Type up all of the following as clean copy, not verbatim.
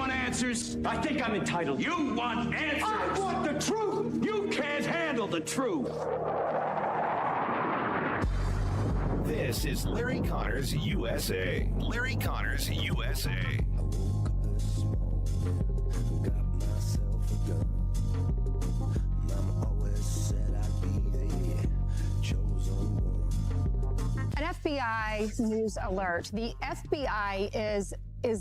want answers? I think I'm entitled. You want answers? I want the truth. You can't handle the truth. This is Larry Connors USA. Larry Connors USA. I woke up this morning, got myself a gun. Mama always said I'd be the chosen one. An FBI news alert. The FBI is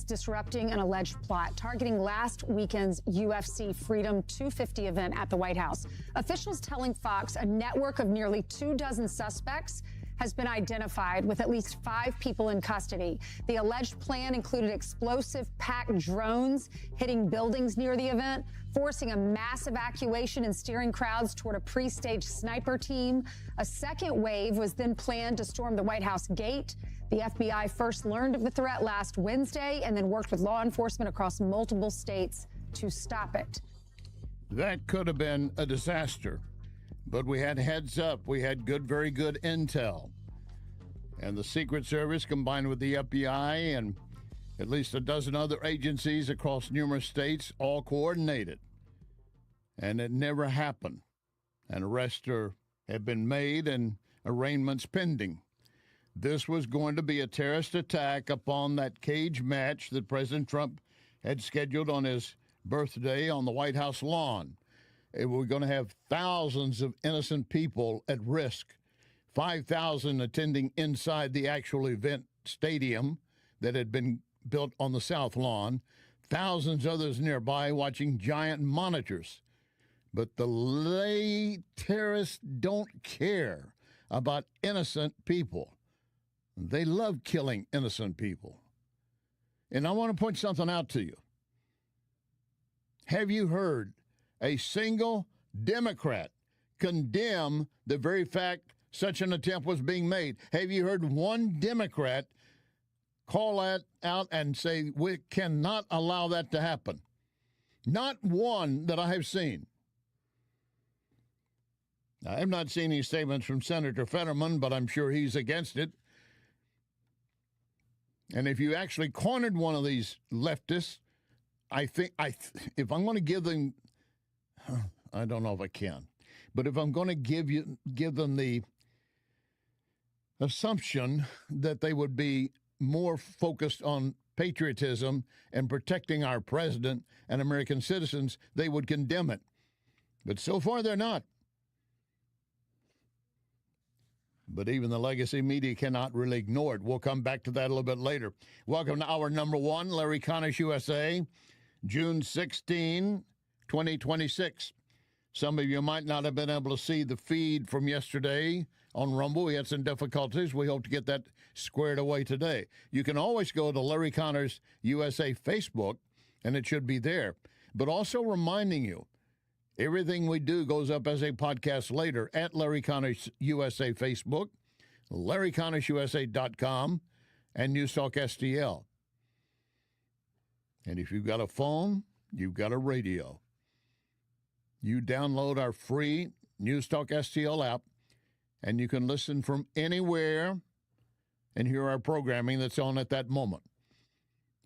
disrupting an alleged plot targeting last weekend's UFC Freedom 250 event at the White House. Officials telling Fox a network of nearly 24 suspects has been identified with at least 5 people in custody. The alleged plan included explosive packed drones hitting buildings near the event, forcing a mass evacuation and steering crowds toward a pre-staged sniper team. A second wave was then planned to storm the White House gate. The FBI first learned of the threat last Wednesday and then worked with law enforcement across multiple states to stop it. That could have been a disaster. But we had heads up. We had very good intel. And the Secret Service, combined with the FBI and at least a dozen other agencies across numerous states, all coordinated. And it never happened. And arrests have been made and arraignments pending. This was going to be a terrorist attack upon that cage match that President Trump had scheduled on his birthday on the White House lawn. We're going to have thousands of innocent people at risk, 5,000 attending inside the actual event stadium that had been built on the South Lawn, thousands others nearby watching giant monitors. But the lay terrorists don't care about innocent people. They love killing innocent people. And I want to point something out to you. Have you heard a single Democrat condemn the very fact such an attempt was being made? Have you heard one Democrat call that out and say, we cannot allow that to happen? Not one that I have seen. I have not seen any statements from Senator Fetterman, but I'm sure he's against it. And if you actually cornered one of these leftists, I think if I'm going to give them, I don't know if I can, but if I'm going to give them the assumption that they would be more focused on patriotism and protecting our president and American citizens, they would condemn it. But so far, they're not. But even the legacy media cannot really ignore it. We'll come back to that a little bit later. Welcome to hour number 1, Larry Connors USA, June 16, 2026. Some of you might not have been able to see the feed from yesterday on Rumble. We had some difficulties. We hope to get that squared away today. You can always go to Larry Connors USA Facebook, and it should be there. But also reminding you, everything we do goes up as a podcast later at Larry Connors USA Facebook, LarryConnorsUSA.com, and NewsTalkSTL. And if you've got a phone, you've got a radio. You download our free NewsTalkSTL app, and you can listen from anywhere and hear our programming that's on at that moment.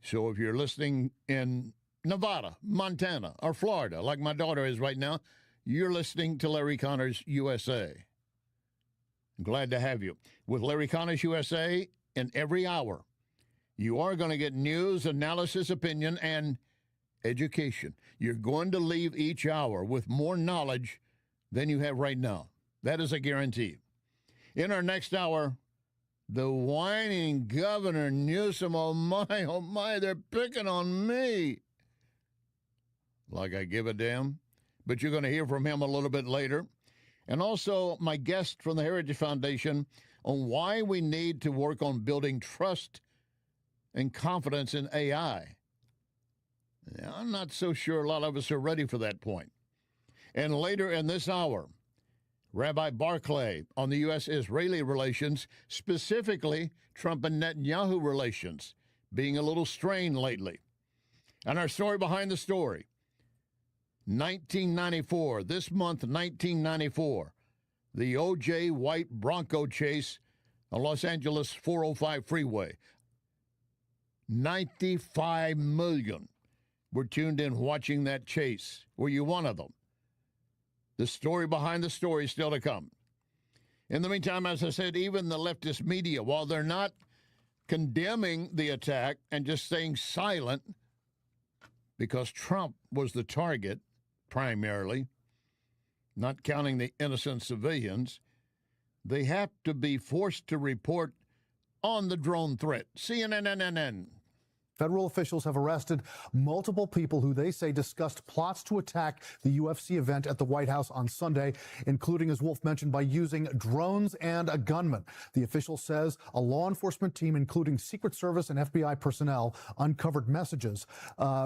So if you're listening in Nevada, Montana, or Florida, like my daughter is right now, you're listening to Larry Connors USA. I'm glad to have you. With Larry Connors USA, in every hour, you are going to get news, analysis, opinion, and education. You're going to leave each hour with more knowledge than you have right now. That is a guarantee. In our next hour, the whining Governor Newsom, oh my, they're picking on me. Like I give a damn. But you're going to hear from him a little bit later. And also my guest from the Heritage Foundation on why we need to work on building trust and confidence in AI. I'm not so sure a lot of us are ready for that point. And later in this hour, Rabbi Barclay on the U.S.-Israeli relations, specifically Trump and Netanyahu relations, being a little strained lately. And our story behind the story. 1994, this month, 1994, the O.J. White Bronco chase on Los Angeles 405 freeway. $95 million were tuned in watching that chase. Were you one of them? The story behind the story is still to come. In the meantime, as I said, even the leftist media, while they're not condemning the attack and just staying silent because Trump was the target primarily, not counting the innocent civilians, they have to be forced to report on the drone threat. CNN. Federal officials have arrested multiple people who they say discussed plots to attack the UFC event at the White House on Sunday, including, as Wolf mentioned, by using drones and a gunman. The official says a law enforcement team, including Secret Service and FBI personnel, uncovered messages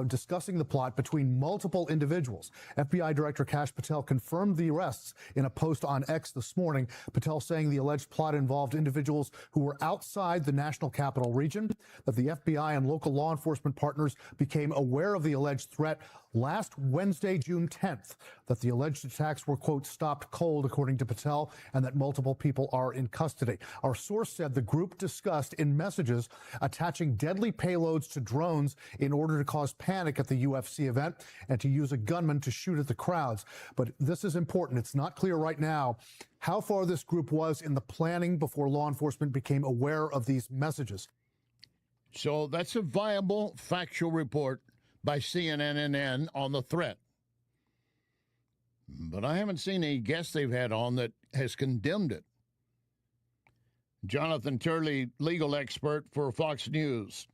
discussing the plot between multiple individuals. FBI Director Kash Patel confirmed the arrests in a post on X this morning. Patel saying the alleged plot involved individuals who were outside the national capital region, that the FBI and local law enforcement partners became aware of the alleged threat last Wednesday, June 10th, that the alleged attacks were, quote, stopped cold, according to Patel, and that multiple people are in custody. Our source said the group discussed in messages attaching deadly payloads to drones in order to cause panic at the UFC event and to use a gunman to shoot at the crowds. But this is important. It's not clear right now how far this group was in the planning before law enforcement became aware of these messages. So that's a viable factual report by CNN on the threat. But I haven't seen any guests they've had on that has condemned it. Jonathan Turley, legal expert for Fox News.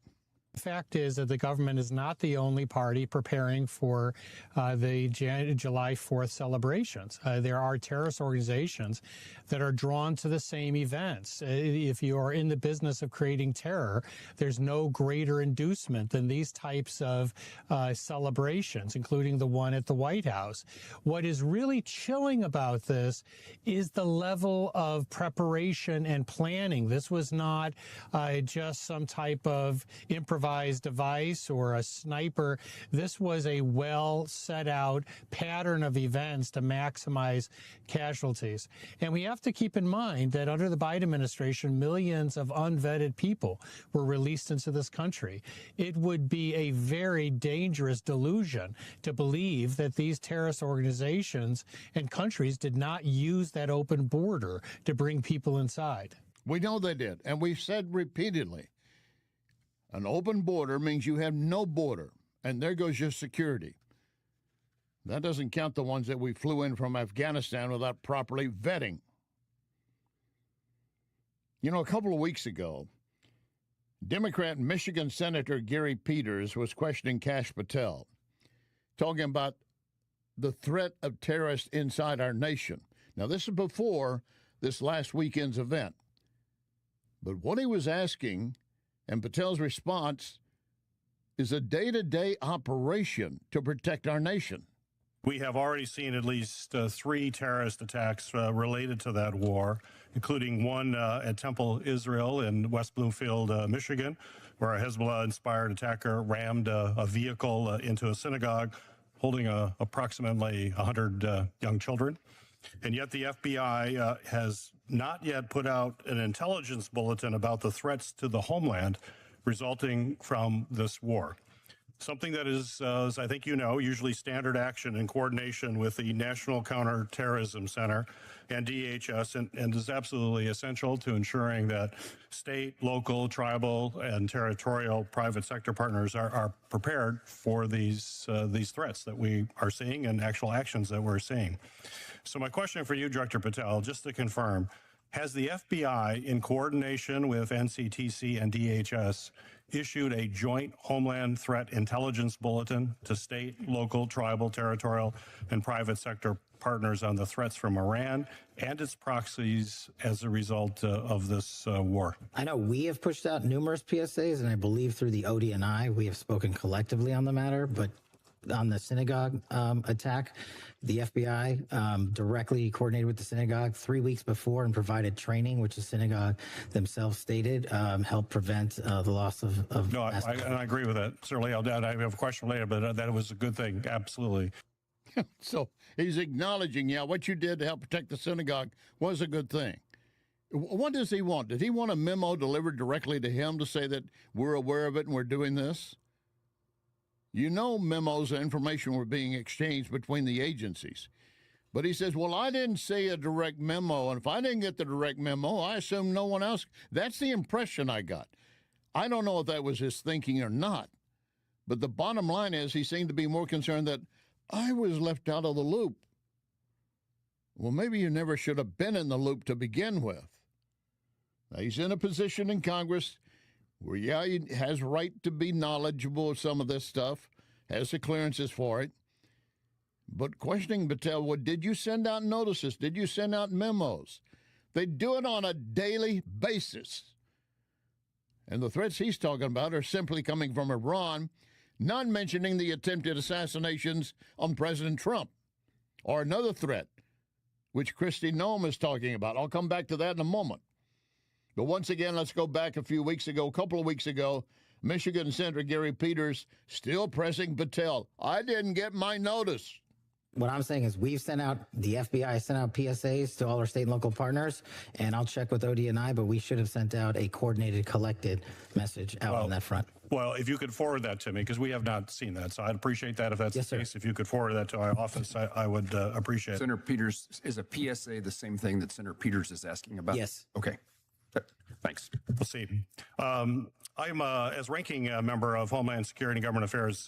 The fact is that the government is not the only party preparing for the July 4th celebrations. There are terrorist organizations that are drawn to the same events. If you are in the business of creating terror, there's no greater inducement than these types of celebrations, including the one at the White House. What is really chilling about this is the level of preparation and planning. This was not just some type of improvised device or a sniper. This was a well set out pattern of events to maximize casualties. And we have to keep in mind that under the Biden administration, millions of unvetted people were released into this country. It would be a very dangerous delusion to believe that these terrorist organizations and countries did not use that open border to bring people inside. We know they did, and we've said repeatedly, an open border means you have no border, and there goes your security. That doesn't count the ones that we flew in from Afghanistan without properly vetting. You know, a couple of weeks ago, Democrat Michigan Senator Gary Peters was questioning Kash Patel, talking about the threat of terrorists inside our nation. Now, this is before this last weekend's event. But what he was asking, and Patel's response, is a day-to-day operation to protect our nation. We have already seen at least 3 terrorist attacks related to that war, including one at Temple, Israel in West Bloomfield, Michigan, where a Hezbollah-inspired attacker rammed a vehicle into a synagogue holding approximately 100 young children. And yet the FBI has not yet put out an intelligence bulletin about the threats to the homeland resulting from this war. Something that is, as I think you know, usually standard action in coordination with the National Counterterrorism Center and DHS, and is absolutely essential to ensuring that state, local, tribal, and territorial private sector partners are prepared for these threats that we are seeing and actual actions that we're seeing. So my question for you, Director Patel, just to confirm, has the FBI, in coordination with NCTC and DHS, issued a joint Homeland Threat Intelligence Bulletin to state, local, tribal, territorial, and private sector partners on the threats from Iran and its proxies as a result of this war? I know we have pushed out numerous PSAs, and I believe through the ODNI we have spoken collectively on the matter, but on the synagogue attack, the FBI directly coordinated with the synagogue 3 weeks before and provided training, which the synagogue themselves stated helped prevent the loss of No, I agree with that. Certainly, I have a question later, but that was a good thing. Absolutely. So he's acknowledging, what you did to help protect the synagogue was a good thing. What does he want? Did he want a memo delivered directly to him to say that we're aware of it and we're doing this? You know, memos and information were being exchanged between the agencies. But he says, well, I didn't see a direct memo, and if I didn't get the direct memo, I assume no one else. That's the impression I got. I don't know if that was his thinking or not, but the bottom line is he seemed to be more concerned that I was left out of the loop. Well, maybe you never should have been in the loop to begin with. Now, he's in a position in Congress where, yeah, he has right to be knowledgeable of some of this stuff, has the clearances for it. But questioning Patel, well, did you send out notices? Did you send out memos? They do it on a daily basis. And the threats he's talking about are simply coming from Iran, not mentioning the attempted assassinations on President Trump, or another threat, which Kristi Noem is talking about. I'll come back to that in a moment. But once again, let's go back a couple of weeks ago, Michigan Senator Gary Peters still pressing Patel. I didn't get my notice. What I'm saying is the FBI sent out PSAs to all our state and local partners, and I'll check with ODNI, but we should have sent out a coordinated, collected message out on that front. Well, if you could forward that to me, because we have not seen that, so I'd appreciate that if that's the case. If you could forward that to our office, I would appreciate it. Senator Peters, is a PSA the same thing that Senator Peters is asking about? Yes. Okay. Thanks. We'll see. I'm, as ranking member of Homeland Security and Government Affairs,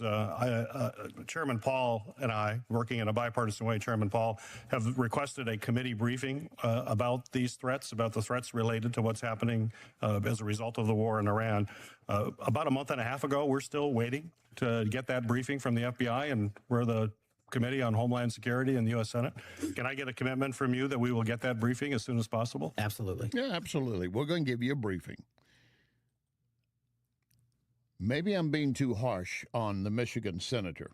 Chairman Paul and I, working in a bipartisan way, Chairman Paul, have requested a committee briefing about these threats, about the threats related to what's happening as a result of the war in Iran. About a month and a half ago, we're still waiting to get that briefing from the FBI, and we're the Committee on Homeland Security in the U.S. Senate. Can I get a commitment from you that we will get that briefing as soon as possible? Absolutely. Yeah, absolutely. We're going to give you a briefing. Maybe I'm being too harsh on the Michigan senator,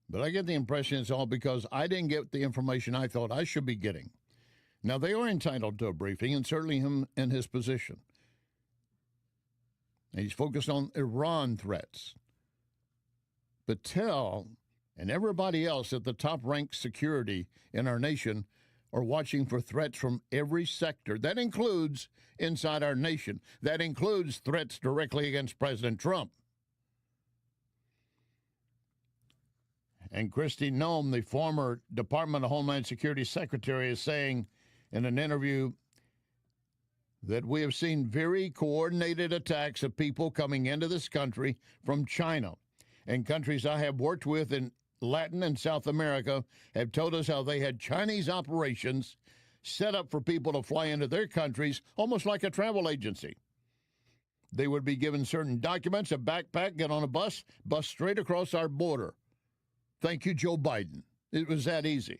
but I get the impression it's all because I didn't get the information I thought I should be getting. Now, they are entitled to a briefing, and certainly him in his position. And he's focused on Iran threats. Patel and everybody else at the top-ranked security in our nation are watching for threats from every sector. That includes inside our nation. That includes threats directly against President Trump. And Kristi Noem, the former Department of Homeland Security Secretary, is saying in an interview that we have seen very coordinated attacks of people coming into this country from China. And countries I have worked with in Latin and South America have told us how they had Chinese operations set up for people to fly into their countries, almost like a travel agency. They would be given certain documents, a backpack, get on a bus straight across our border. Thank you, Joe Biden. It was that easy.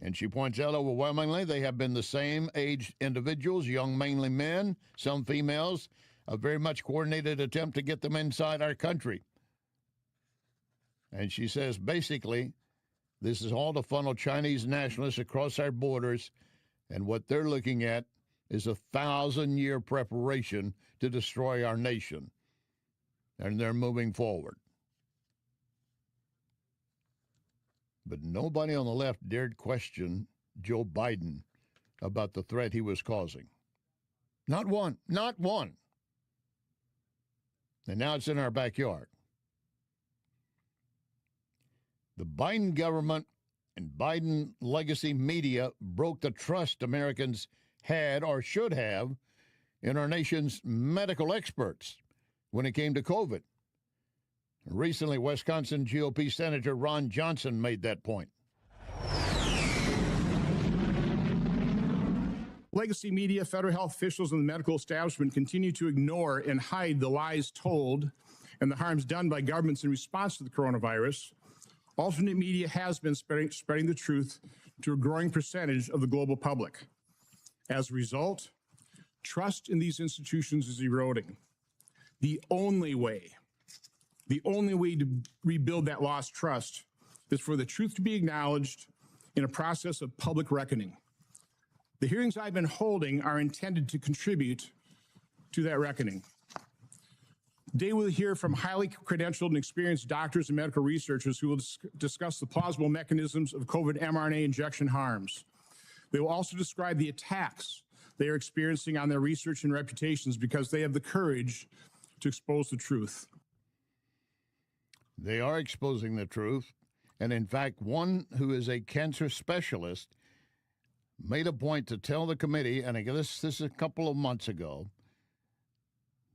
And she points out overwhelmingly they have been the same aged individuals, young mainly men, some females, a very much coordinated attempt to get them inside our country. And she says, basically, this is all to funnel Chinese nationalists across our borders, and what they're looking at is a 1,000-year preparation to destroy our nation. And they're moving forward. But nobody on the left dared question Joe Biden about the threat he was causing. Not one. Not one. And now it's in our backyard. The Biden government and Biden legacy media broke the trust Americans had or should have in our nation's medical experts when it came to COVID. Recently, Wisconsin GOP Senator Ron Johnson made that point. Legacy media, federal health officials, and the medical establishment continue to ignore and hide the lies told and the harms done by governments in response to the coronavirus. Alternate media has been spreading the truth to a growing percentage of the global public. As a result, trust in these institutions is eroding. The only way to rebuild that lost trust is for the truth to be acknowledged in a process of public reckoning. The hearings I've been holding are intended to contribute to that reckoning. Today we'll hear from highly credentialed and experienced doctors and medical researchers who will discuss the plausible mechanisms of COVID mRNA injection harms. They will also describe the attacks they are experiencing on their research and reputations because they have the courage to expose the truth. They are exposing the truth. And in fact, one who is a cancer specialist made a point to tell the committee, and I guess this is a couple of months ago,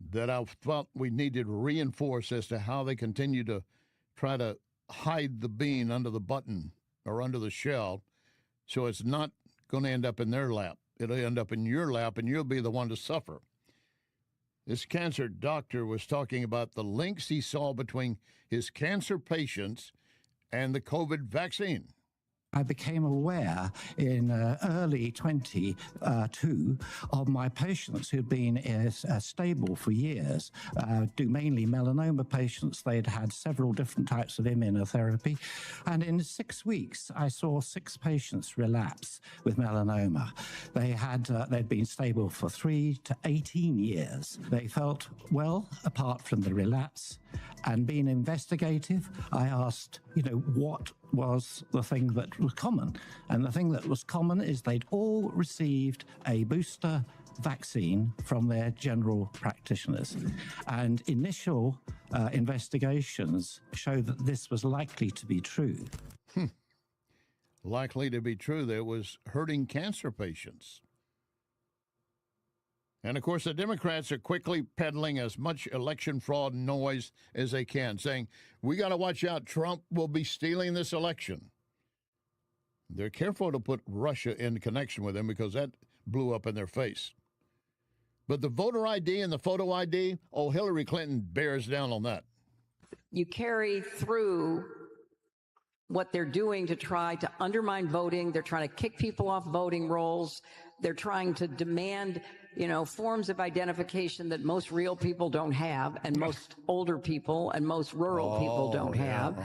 that I thought we needed to reinforce as to how they continue to try to hide the bean under the button or under the shell, so it's not going to end up in their lap. It'll end up in your lap, and you'll be the one to suffer. This cancer doctor was talking about the links he saw between his cancer patients and the COVID vaccine. I became aware in early 22 of my patients who'd been stable for years, do mainly melanoma patients. They'd had several different types of immunotherapy. And in 6 weeks, I saw 6 patients relapse with melanoma. They'd been stable for 3 to 18 years. They felt well apart from the relapse. And being investigative, I asked, what was the thing that was common? And the thing that was common is they'd all received a booster vaccine from their general practitioners. And initial investigations showed that this was likely to be true. Likely to be true that it was hurting cancer patients. And, of course, the Democrats are quickly peddling as much election fraud noise as they can, saying, we got to watch out. Trump will be stealing this election. They're careful to put Russia in connection with him because that blew up in their face. But the voter ID and the photo ID, Hillary Clinton bears down on that. You carry through what they're doing to try to undermine voting. They're trying to kick people off voting rolls. They're trying to demand forms of identification that most real people don't have, and most older people and most rural people don't have.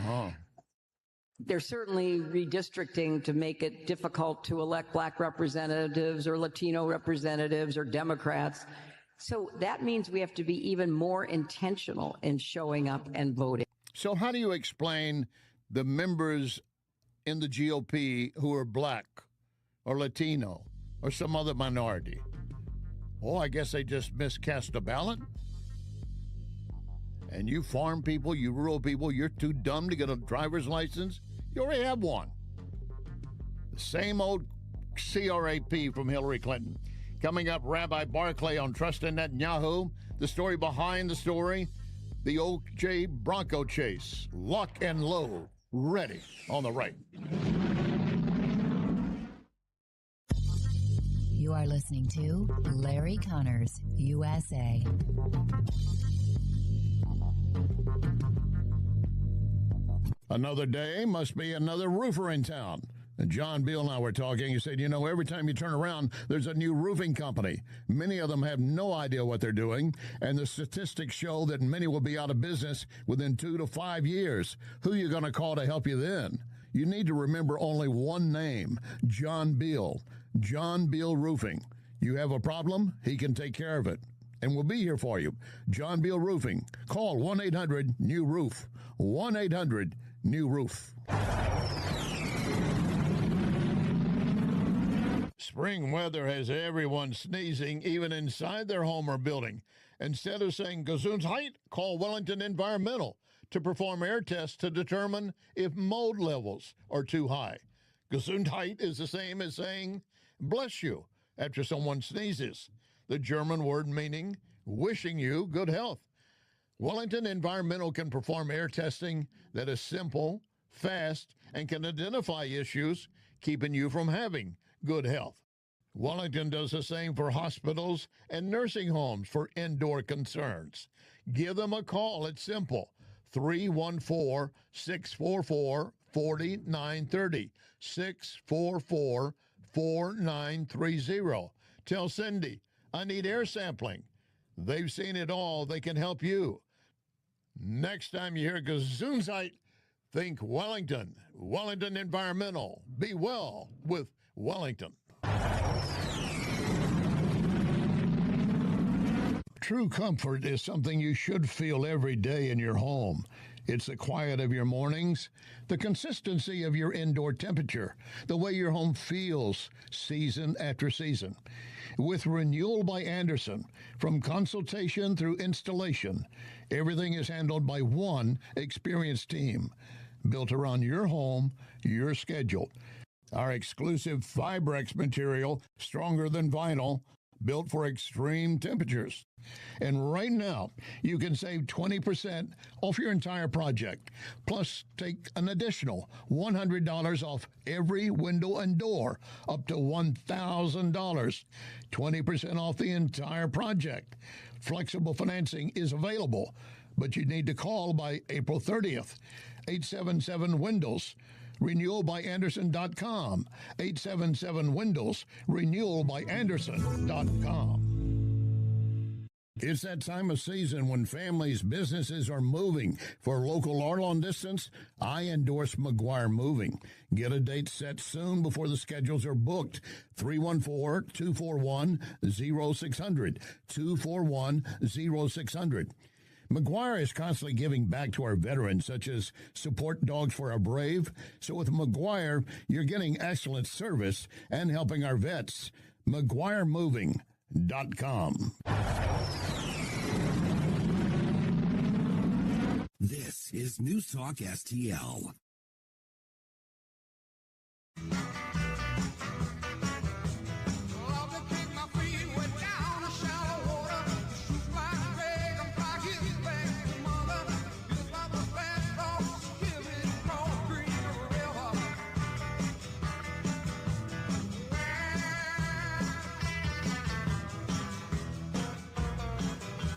They're certainly redistricting to make it difficult to elect Black representatives or Latino representatives or Democrats. So that means we have to be even more intentional in showing up and voting. So how do you explain the members in the GOP who are Black or Latino or some other minority? I guess they just miscast a ballot? And you farm people, you rural people, you're too dumb to get a driver's license? You already have one. The same old CRAP from Hillary Clinton. Coming up, Rabbi Barclay on Trusting Netanyahu. The story behind the story, the OJ Bronco chase. Lock and load. Ready on the right. You are listening to Larry Connors, USA. Another day must be another roofer in town. And John Beal and I were talking. He said, every time you turn around, there's a new roofing company. Many of them have no idea what they're doing, and the statistics show that many will be out of business within 2 to 5 years. Who are you going to call to help you then? You need to remember only one name, John Beal. John Beal Roofing. You have a problem, he can take care of it. And we'll be here for you. John Beal Roofing. Call 1-800-NEW-ROOF. 1-800-NEW-ROOF. Spring weather has everyone sneezing, even inside their home or building. Instead of saying Gesundheit, call Wellington Environmental to perform air tests to determine if mold levels are too high. Gesundheit is the same as saying bless you after someone sneezes, the German word meaning wishing you good health. Wellington Environmental can perform air testing that is simple, fast, and can identify issues keeping you from having good health. Wellington does the same for hospitals and nursing homes for indoor concerns. Give them a call. It's simple. 314-644-4930. 644-4930. Tell Cindy, I need air sampling. They've seen it all. They can help you. Next time you hear Gesundheit, think Wellington. Wellington Environmental. Be well with Wellington. True comfort is something you should feel every day in your home. It's the quiet of your mornings, the consistency of your indoor temperature, the way your home feels season after season. With Renewal by Andersen, from consultation through installation, everything is handled by one experienced team, built around your home, your schedule. Our exclusive Fibrex material, stronger than vinyl, built for extreme temperatures. And right now, you can save 20% off your entire project. Plus, take an additional $100 off every window and door, up to $1,000. 20% off the entire project. Flexible financing is available, but you need to call by April 30th. 877-WINDOWS. RenewalByAndersen.com. 877-WINDOWS. RenewalByAndersen.com. It's that time of season when families, businesses are moving. For local or long distance, I endorse McGuire Moving. Get a date set soon before the schedules are booked. 314-241-0600. 241-0600. McGuire is constantly giving back to our veterans, such as Support Dogs for Our Brave. So with McGuire, you're getting excellent service and helping our vets. McGuireMoving.com. This is News Talk STL.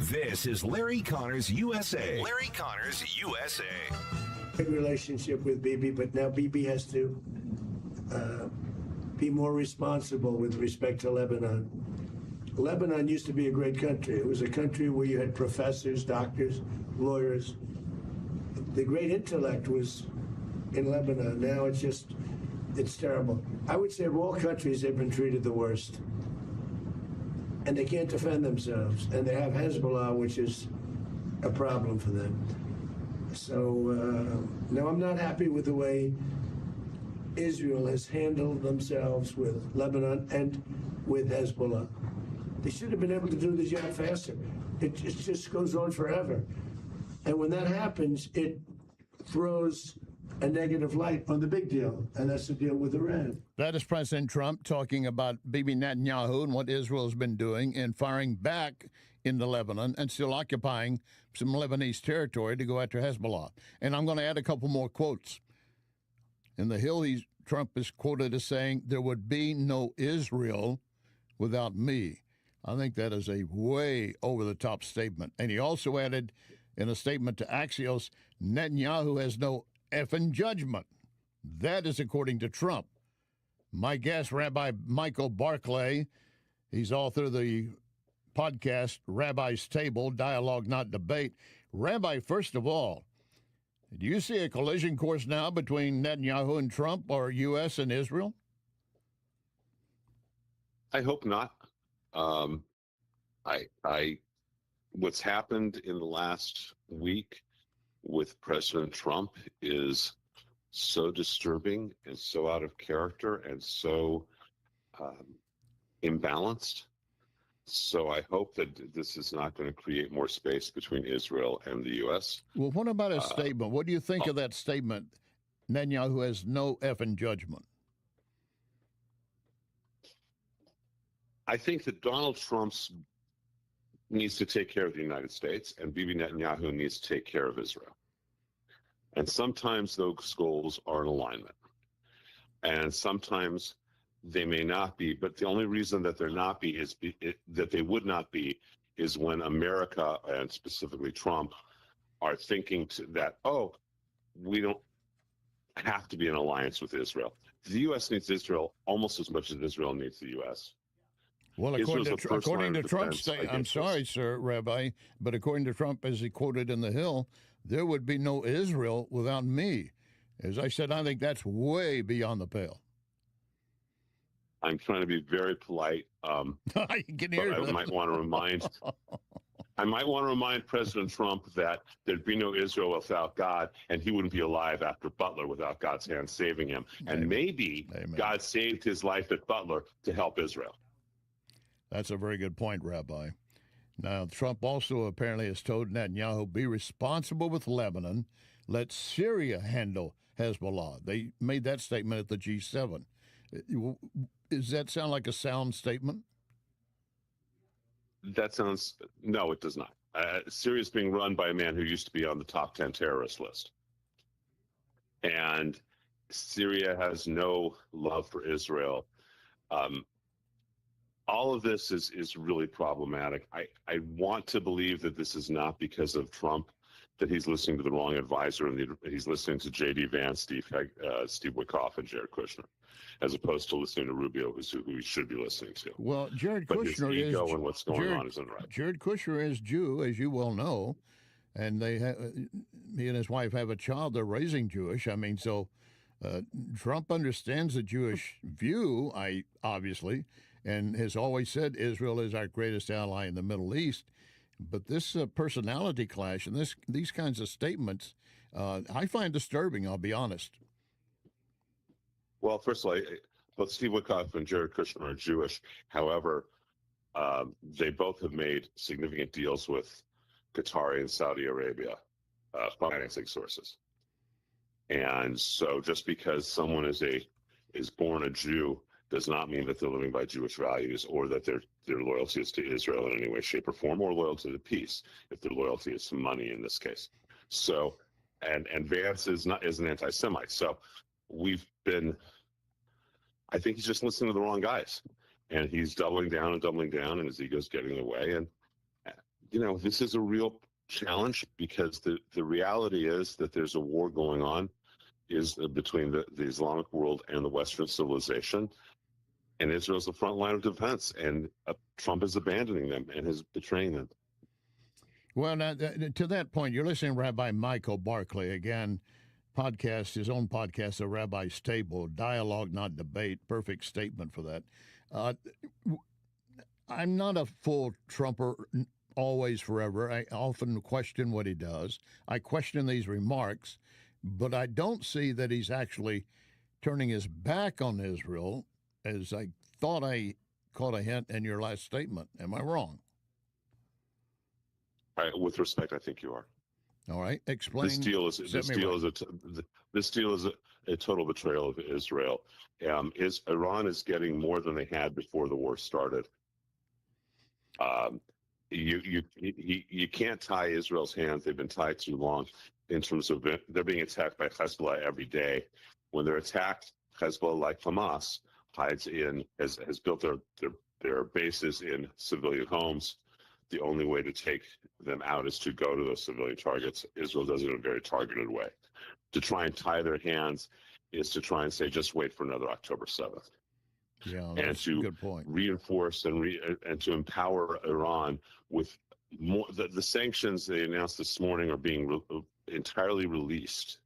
This is Larry Connors USA. Larry Connors USA. Good relationship with Bibi, but now Bibi has to be more responsible with respect to Lebanon. Lebanon used to be a great country. It was a country where you had professors, doctors, lawyers. The great intellect was in Lebanon. Now it's terrible. I would say of all countries, they've been treated the worst. And they can't defend themselves. And they have Hezbollah, which is a problem for them. So, no, I'm not happy with the way Israel has handled themselves with Lebanon and with Hezbollah. They should have been able to do the job faster. It just goes on forever. And when that happens, it throws a negative light on the big deal, and that's the deal with Iran. That is President Trump talking about Bibi Netanyahu and what Israel has been doing in firing back into Lebanon and still occupying some Lebanese territory to go after Hezbollah. And I'm going to add a couple more quotes. In the Hill, Trump is quoted as saying, "There would be no Israel without me." I think that is a way over-the-top statement. And he also added in a statement to Axios, Netanyahu has no effing judgment. That is according to Trump. My guest, Rabbi Michael Barclay, he's author of the podcast, Rabbi's Table, Dialogue Not Debate. Rabbi, first of all, do you see a collision course now between Netanyahu and Trump or U.S. and Israel? I hope not. What's happened in the last week with President Trump is so disturbing and so out of character and so imbalanced. So I hope that this is not going to create more space between Israel and the U.S. Well, what about his statement? What do you think of that statement? Netanyahu has no effing judgment. I think that Donald Trump needs to take care of the United States, and Bibi Netanyahu needs to take care of Israel. And sometimes those goals are in alignment. And sometimes they may not be, but the only reason that they're not be is that they would not be is when America, and specifically Trump, are thinking that, oh, we don't have to be in alliance with Israel. The U.S. needs Israel almost as much as Israel needs the U.S. Well, according to Trump's statement, I'm sorry, sir, Rabbi, but according to Trump, as he quoted in the Hill, there would be no Israel without me. As I said, I think that's way beyond the pale. I'm trying to be very polite. I can hear but I might want to remind I might want to remind President Trump that there'd be no Israel without God, and he wouldn't be alive after Butler without God's hand saving him. And maybe God saved his life at Butler to help Israel. That's a very good point, Rabbi. Now, Trump also apparently has told Netanyahu, be responsible with Lebanon. Let Syria handle Hezbollah. They made that statement at the G7. Does that sound like a sound statement? No, it does not. Syria is being run by a man who used to be on the top 10 terrorist list. And Syria has no love for Israel. All of this is really problematic. I want to believe that this is not because of Trump, that he's listening to the wrong advisor and he's listening to J.D. Vance, Steve Witkoff, and Jared Kushner, as opposed to listening to Rubio, who he should be listening to. Well, Jared but Kushner his ego is and what's going on isn't right. Jared Kushner is Jew, as you well know, and he and his wife have a child they're raising Jewish. I mean, so Trump understands the Jewish view, obviously, and has always said Israel is our greatest ally in the Middle East. But this personality clash and these kinds of statements, I find disturbing, I'll be honest. Well, first of all, both Steve Witkoff and Jared Kushner are Jewish. However, they both have made significant deals with Qatar and Saudi Arabia, financing sources. And so just because someone is born a Jew does not mean that they're living by Jewish values or that their loyalty is to Israel in any way, shape, or form, or loyalty to peace, if their loyalty is to money in this case. So, and Vance is an anti-Semite. So I think he's just listening to the wrong guys. And he's doubling down, and his ego's getting in the way. And, this is a real challenge because the reality is that there's a war going on between the Islamic world and the Western civilization. And Israel's the front line of defense, and Trump is abandoning them and is betraying them. Well, now, to that point, you're listening to Rabbi Michael Barclay, again, his own podcast, The Rabbi Stable, Dialogue, Not Debate, perfect statement for that. I'm not a full Trumper always, forever. I often question what he does. I question these remarks, but I don't see that he's actually turning his back on Israel, as I thought I caught a hint in your last statement. Am I wrong? With respect, I think you are. All right, explain. This deal is a total betrayal of Israel. Iran is getting more than they had before the war started. You can't tie Israel's hands; they've been tied too long. In terms of they're being attacked by Hezbollah every day. When they're attacked, Hezbollah, like Hamas, has built their bases in civilian homes. The only way to take them out is to go to those civilian targets. Israel does it in a very targeted way. To try and tie their hands is to try and say, just wait for another October 7th. Yeah, that's and to a good point. Reinforce and to empower Iran with more. The sanctions they announced this morning are being entirely released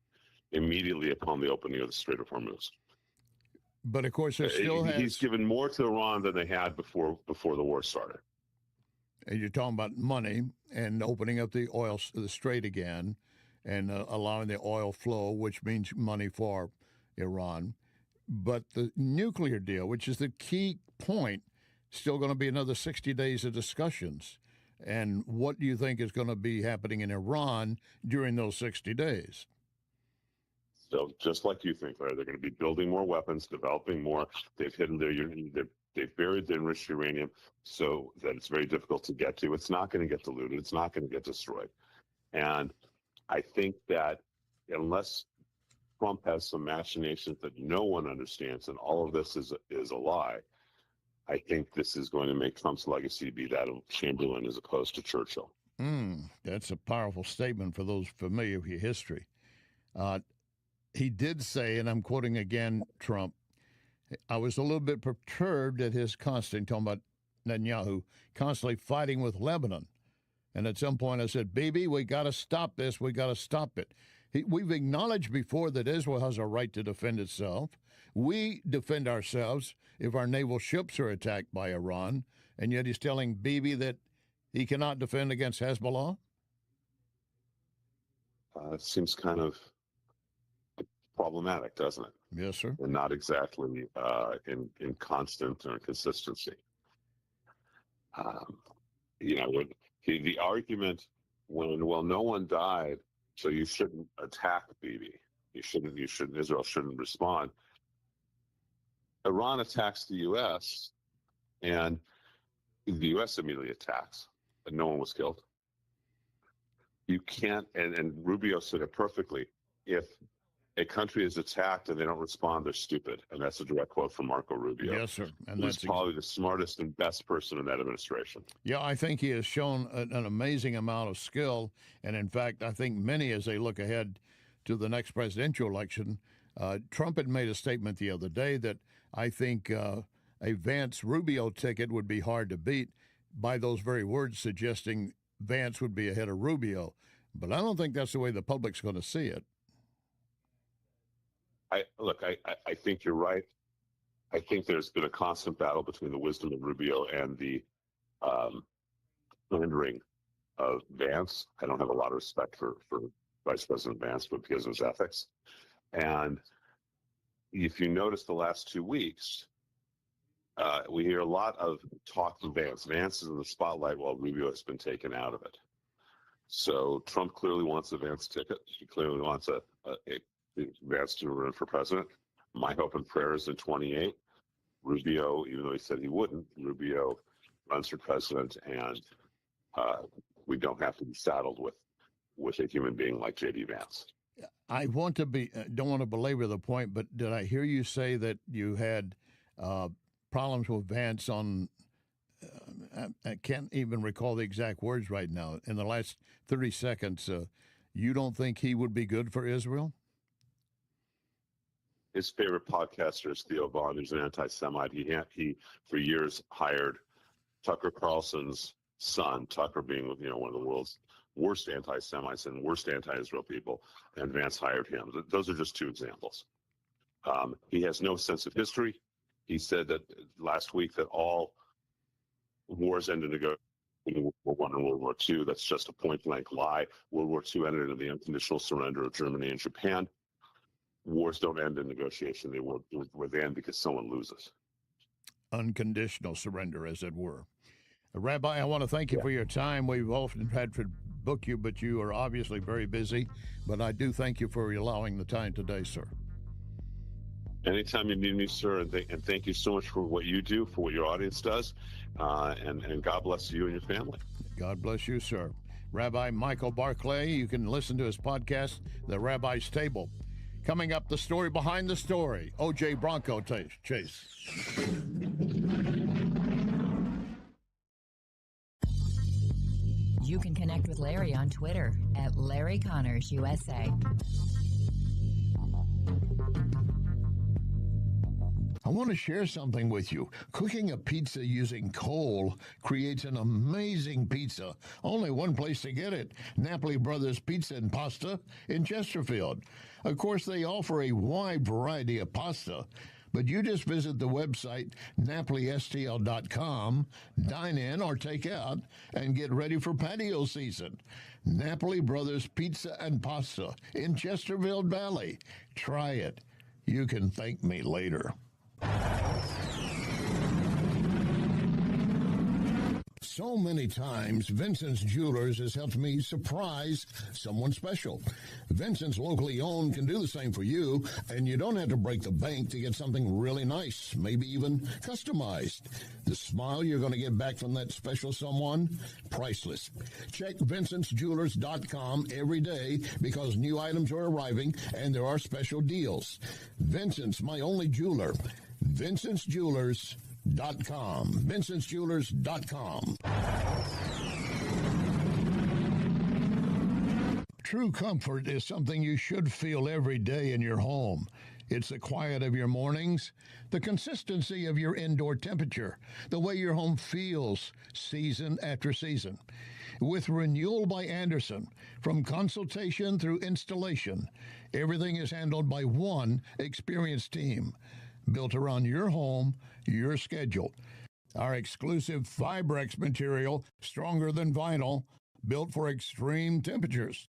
immediately upon the opening of the Strait of Hormuz. But of course, he's given more to Iran than they had before the war started. And you're talking about money and opening up the strait again, and allowing the oil flow, which means money for Iran. But the nuclear deal, which is the key point, still going to be another 60 days of discussions. And what do you think is going to be happening in Iran during those 60 days? So just like you think, Larry, they're going to be building more weapons, developing more. They've hidden they've buried the enriched uranium so that it's very difficult to get to. It's not going to get diluted. It's not going to get destroyed. And I think that unless Trump has some machinations that no one understands, and all of this is a lie, I think this is going to make Trump's legacy be that of Chamberlain as opposed to Churchill. That's a powerful statement for those familiar with your history. He did say, and I'm quoting again Trump, I was a little bit perturbed at his talking about Netanyahu, constantly fighting with Lebanon. And at some point I said, Bibi, we got to stop this. We got to stop it. We've acknowledged before that Israel has a right to defend itself. We defend ourselves if our naval ships are attacked by Iran. And yet he's telling Bibi that he cannot defend against Hezbollah? It seems kind of problematic, doesn't it? Yes, sir. And not exactly in constant or consistency. The argument when, well, no one died, so you shouldn't attack Bibi. Israel shouldn't respond. Iran attacks the U.S. and the U.S. immediately attacks, and no one was killed. You can't, and Rubio said it perfectly, if a country is attacked and they don't respond, they're stupid. And that's a direct quote from Marco Rubio. Yes, sir. And He's probably the smartest and best person in that administration. Yeah, I think he has shown an amazing amount of skill. And in fact, I think many, as they look ahead to the next presidential election, Trump had made a statement the other day that I think a Vance-Rubio ticket would be hard to beat, by those very words suggesting Vance would be ahead of Rubio. But I don't think that's the way the public's going to see it. I think you're right. I think there's been a constant battle between the wisdom of Rubio and the rendering of Vance. I don't have a lot of respect for Vice President Vance, but because of his ethics. And if you notice the last 2 weeks, we hear a lot of talk from Vance. Vance is in the spotlight while Rubio has been taken out of it. So Trump clearly wants a Vance ticket. He clearly wants a Vance to run for president. My hope and prayer is in 28. Rubio, even though he said he wouldn't, Rubio runs for president, and we don't have to be saddled with a human being like J.D. Vance. I don't want to belabor the point, but did I hear you say that you had problems with Vance on, I can't even recall the exact words right now, in the last 30 seconds, you don't think he would be good for Israel? His favorite podcaster is Theo Vaughn, who's an anti-Semite. He for years hired Tucker Carlson's son, Tucker being one of the world's worst anti-Semites and worst anti-Israel people, and Vance hired him. Those are just two examples. He has no sense of history. He said that last week that all wars ended in World War I and World War II. That's just a point-blank lie. World War II ended in the unconditional surrender of Germany and Japan. Wars don't end in negotiation. They end because someone loses. Unconditional surrender, as it were. Rabbi, I want to thank you for your time. We've often had to book you, but you are obviously very busy. But I do thank you for allowing the time today, sir. Anytime you need me, sir, and thank you so much for what you do, for what your audience does, and God bless you and your family. God bless you, sir. Rabbi Michael Barclay, you can listen to his podcast, The Rabbi's Table. Coming up, the story behind the story, O.J. Bronco chase. You can connect with Larry on Twitter at Larry Connors USA. I want to share something with you. Cooking a pizza using coal creates an amazing pizza. Only one place to get it, Napoli Brothers Pizza and Pasta in Chesterfield. Of course, they offer a wide variety of pasta, but you just visit the website NapoliSTL.com, dine in or take out, and get ready for patio season. Napoli Brothers Pizza and Pasta in Chesterfield Valley. Try it. You can thank me later. So many times, Vincent's Jewelers has helped me surprise someone special. Vincent's locally owned can do the same for you, and you don't have to break the bank to get something really nice, maybe even customized. The smile you're going to get back from that special someone, priceless. Check Vincent'sJewelers.com every day because new items are arriving and there are special deals. Vincent's, my only jeweler. Vincent'sJewelers.com. Vincent'sJewelers.com. True comfort is something you should feel every day in your home. It's the quiet of your mornings, the consistency of your indoor temperature, the way your home feels season after season. With Renewal by Andersen, from consultation through installation, everything is handled by one experienced team, built around your home, your schedule. Our exclusive Fibrex material, stronger than vinyl, built for extreme temperatures.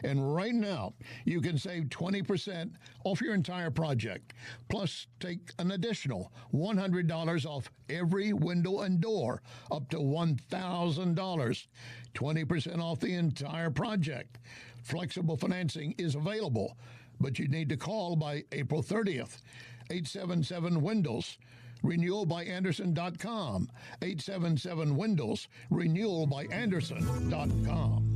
And right now, you can save 20% off your entire project. Plus, take an additional $100 off every window and door, up to $1,000. 20% off the entire project. Flexible financing is available, but you need to call by April 30th. 877-WINDOWS. RenewalByAnderson.com. 877-WINDOWS. RenewalByAnderson.com.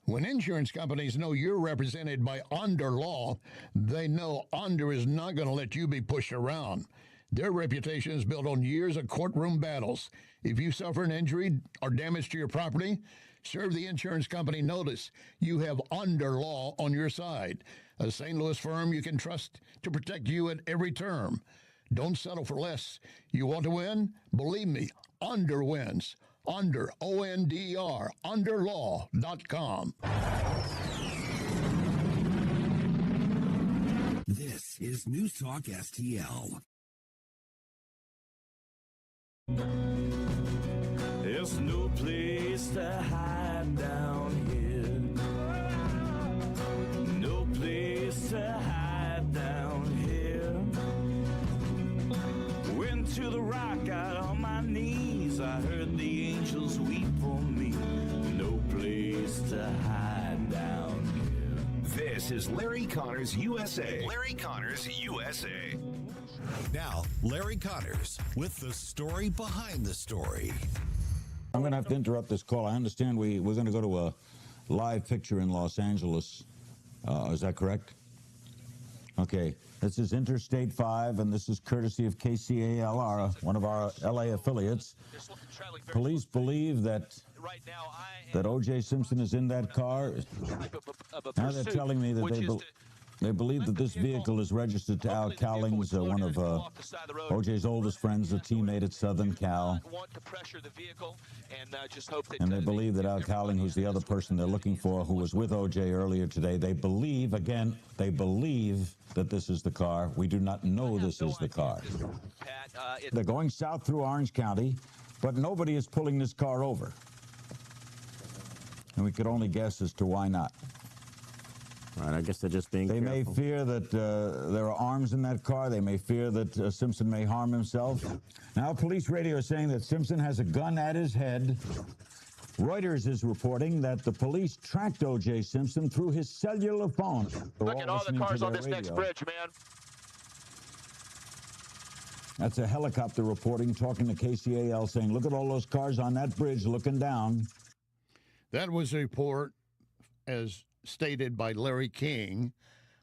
When insurance companies know you're represented by Onder Law, they know Onder is not going to let you be pushed around. Their reputation is built on years of courtroom battles. If you suffer an injury or damage to your property, serve the insurance company notice. You have Onder Law on your side, a St. Louis firm you can trust to protect you at every term. Don't settle for less. You want to win? Believe me, Onder wins. Onder, O-N-D-R, underlaw.com. This is News Talk STL. There's no place to hide down here. No place to hide down here. Went to the rock, got on my knees. I heard the angels weep for me. No place to hide down here. This is Larry Connors USA. Larry Connors USA. Now, Larry Connors with the story behind the story. I'm going to have to interrupt this call. I understand we're going to go to a live picture in Los Angeles. Is that correct? Okay. This is Interstate 5, and this is courtesy of KCAL, one of our L.A. affiliates. Police believe that O.J. Simpson is in that car. Now they're telling me that they believe that this vehicle is registered to Al Cowlings, one of O.J.'s oldest friends, a teammate at Southern Cal. And they believe that Al Cowling, who's the other person they're looking for, who was with O.J. earlier today, they believe that this is the car. We do not know this is the car. They're going south through Orange County, but nobody is pulling this car over. And we could only guess as to why not. Right, I guess they're just being careful. May fear that there are arms in that car. They may fear that Simpson may harm himself. Now, police radio is saying that Simpson has a gun at his head. Reuters is reporting that the police tracked O.J. Simpson through his cellular phone. Look at all the cars on this next bridge, man. That's a helicopter reporting, talking to KCAL, saying, look at all those cars on that bridge looking down. That was a report as stated by Larry King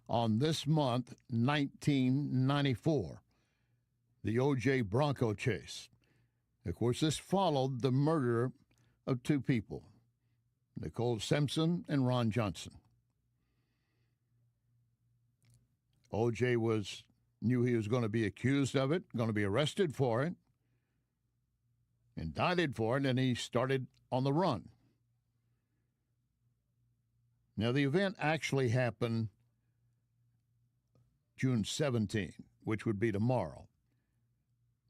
on this month, 1994, the O.J. Bronco chase. Of course, this followed the murder of two people, Nicole Simpson and Ron Johnson. O.J. knew he was going to be accused of it, going to be arrested for it, indicted for it, and he started on the run. Now, the event actually happened June 17, which would be tomorrow.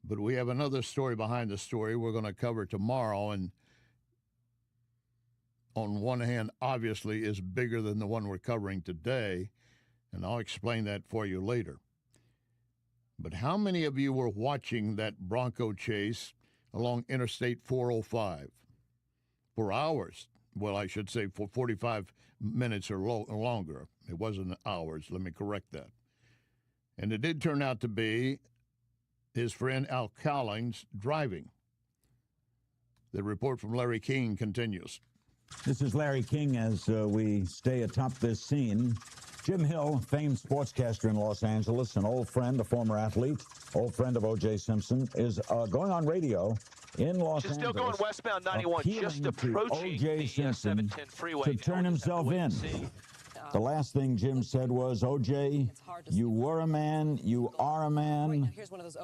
But we have another story behind the story we're going to cover tomorrow, and on one hand, obviously, is bigger than the one we're covering today, and I'll explain that for you later. But how many of you were watching that Bronco chase along Interstate 405 for hours? Well, I should say for 45 minutes or longer. It wasn't hours. Let me correct that. And it did turn out to be his friend Al Cowlings driving. The report from Larry King continues. This is Larry King as we stay atop this scene. Jim Hill, famed sportscaster in Los Angeles, an old friend, a former athlete, old friend of O.J. Simpson, is going on radio in Los Angeles. Still going westbound 91, just approaching O.J. Simpson 710 freeway. to turn himself in. The last thing Jim said was, O.J., you were a man, you are a man,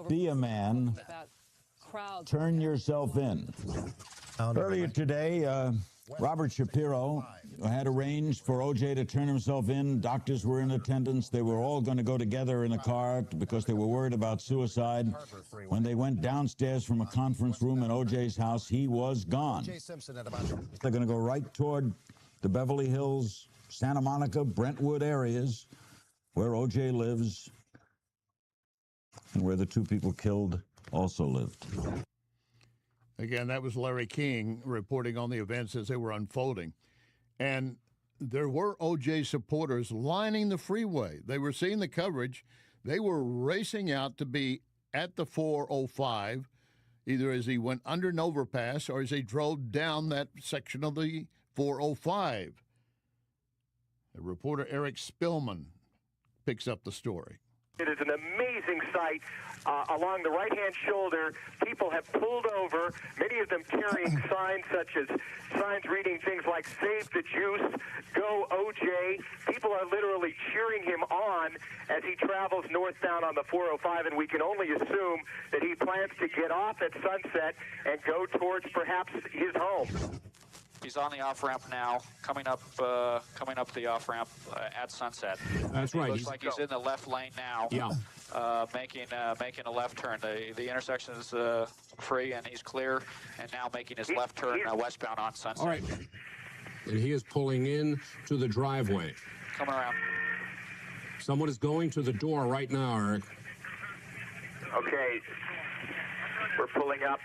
be a man, turn yourself in. Earlier today, Robert Shapiro had arranged for O.J. to turn himself in. Doctors were in attendance. They were all going to go together in a car because they were worried about suicide. When they went downstairs from a conference room in O.J.'s house, he was gone. They're going to go right toward the Beverly Hills, Santa Monica, Brentwood areas where O.J. lives and where the two people killed also lived. Again, that was Larry King reporting on the events as they were unfolding. And there were O.J. supporters lining the freeway. They were seeing the coverage. They were racing out to be at the 405, either as he went under an overpass or as he drove down that section of the 405. Reporter Eric Spillman picks up the story. It is an amazing sight. Along the right-hand shoulder, people have pulled over, many of them carrying signs such as signs reading things like "Save the Juice," "Go OJ." People are literally cheering him on as he travels northbound on the 405, and we can only assume that he plans to get off at Sunset and go towards perhaps his home. He's on the off-ramp now, coming up the off-ramp at Sunset. That's right. It looks like he's in the left lane now. Yeah. Making a left turn. The intersection is free and he's clear, and now making his left turn westbound on Sunset. All right. And he is pulling in to the driveway. Coming around. Someone is going to the door right now, Eric. Okay, we're pulling up.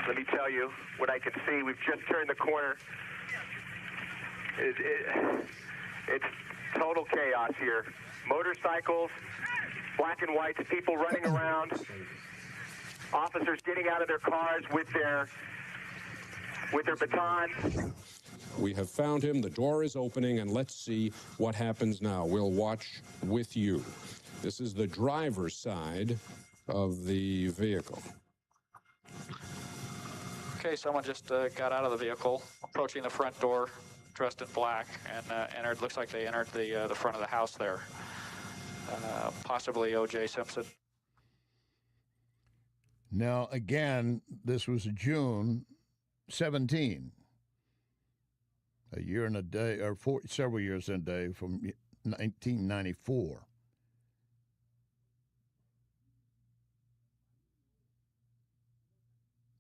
Let me tell you what I can see. We've just turned the corner. It's total chaos here. Motorcycles, black and whites, people running around, officers getting out of their cars with their batons. We have found him. The door is opening, and let's see what happens now. We'll watch with you. This is the driver's side of the vehicle. Okay, someone just got out of the vehicle, approaching the front door, dressed in black, and entered. Looks like they entered the front of the house there. Possibly O.J. Simpson. Now, again, this was June 17, a year and a day, or several years and a day from 1994.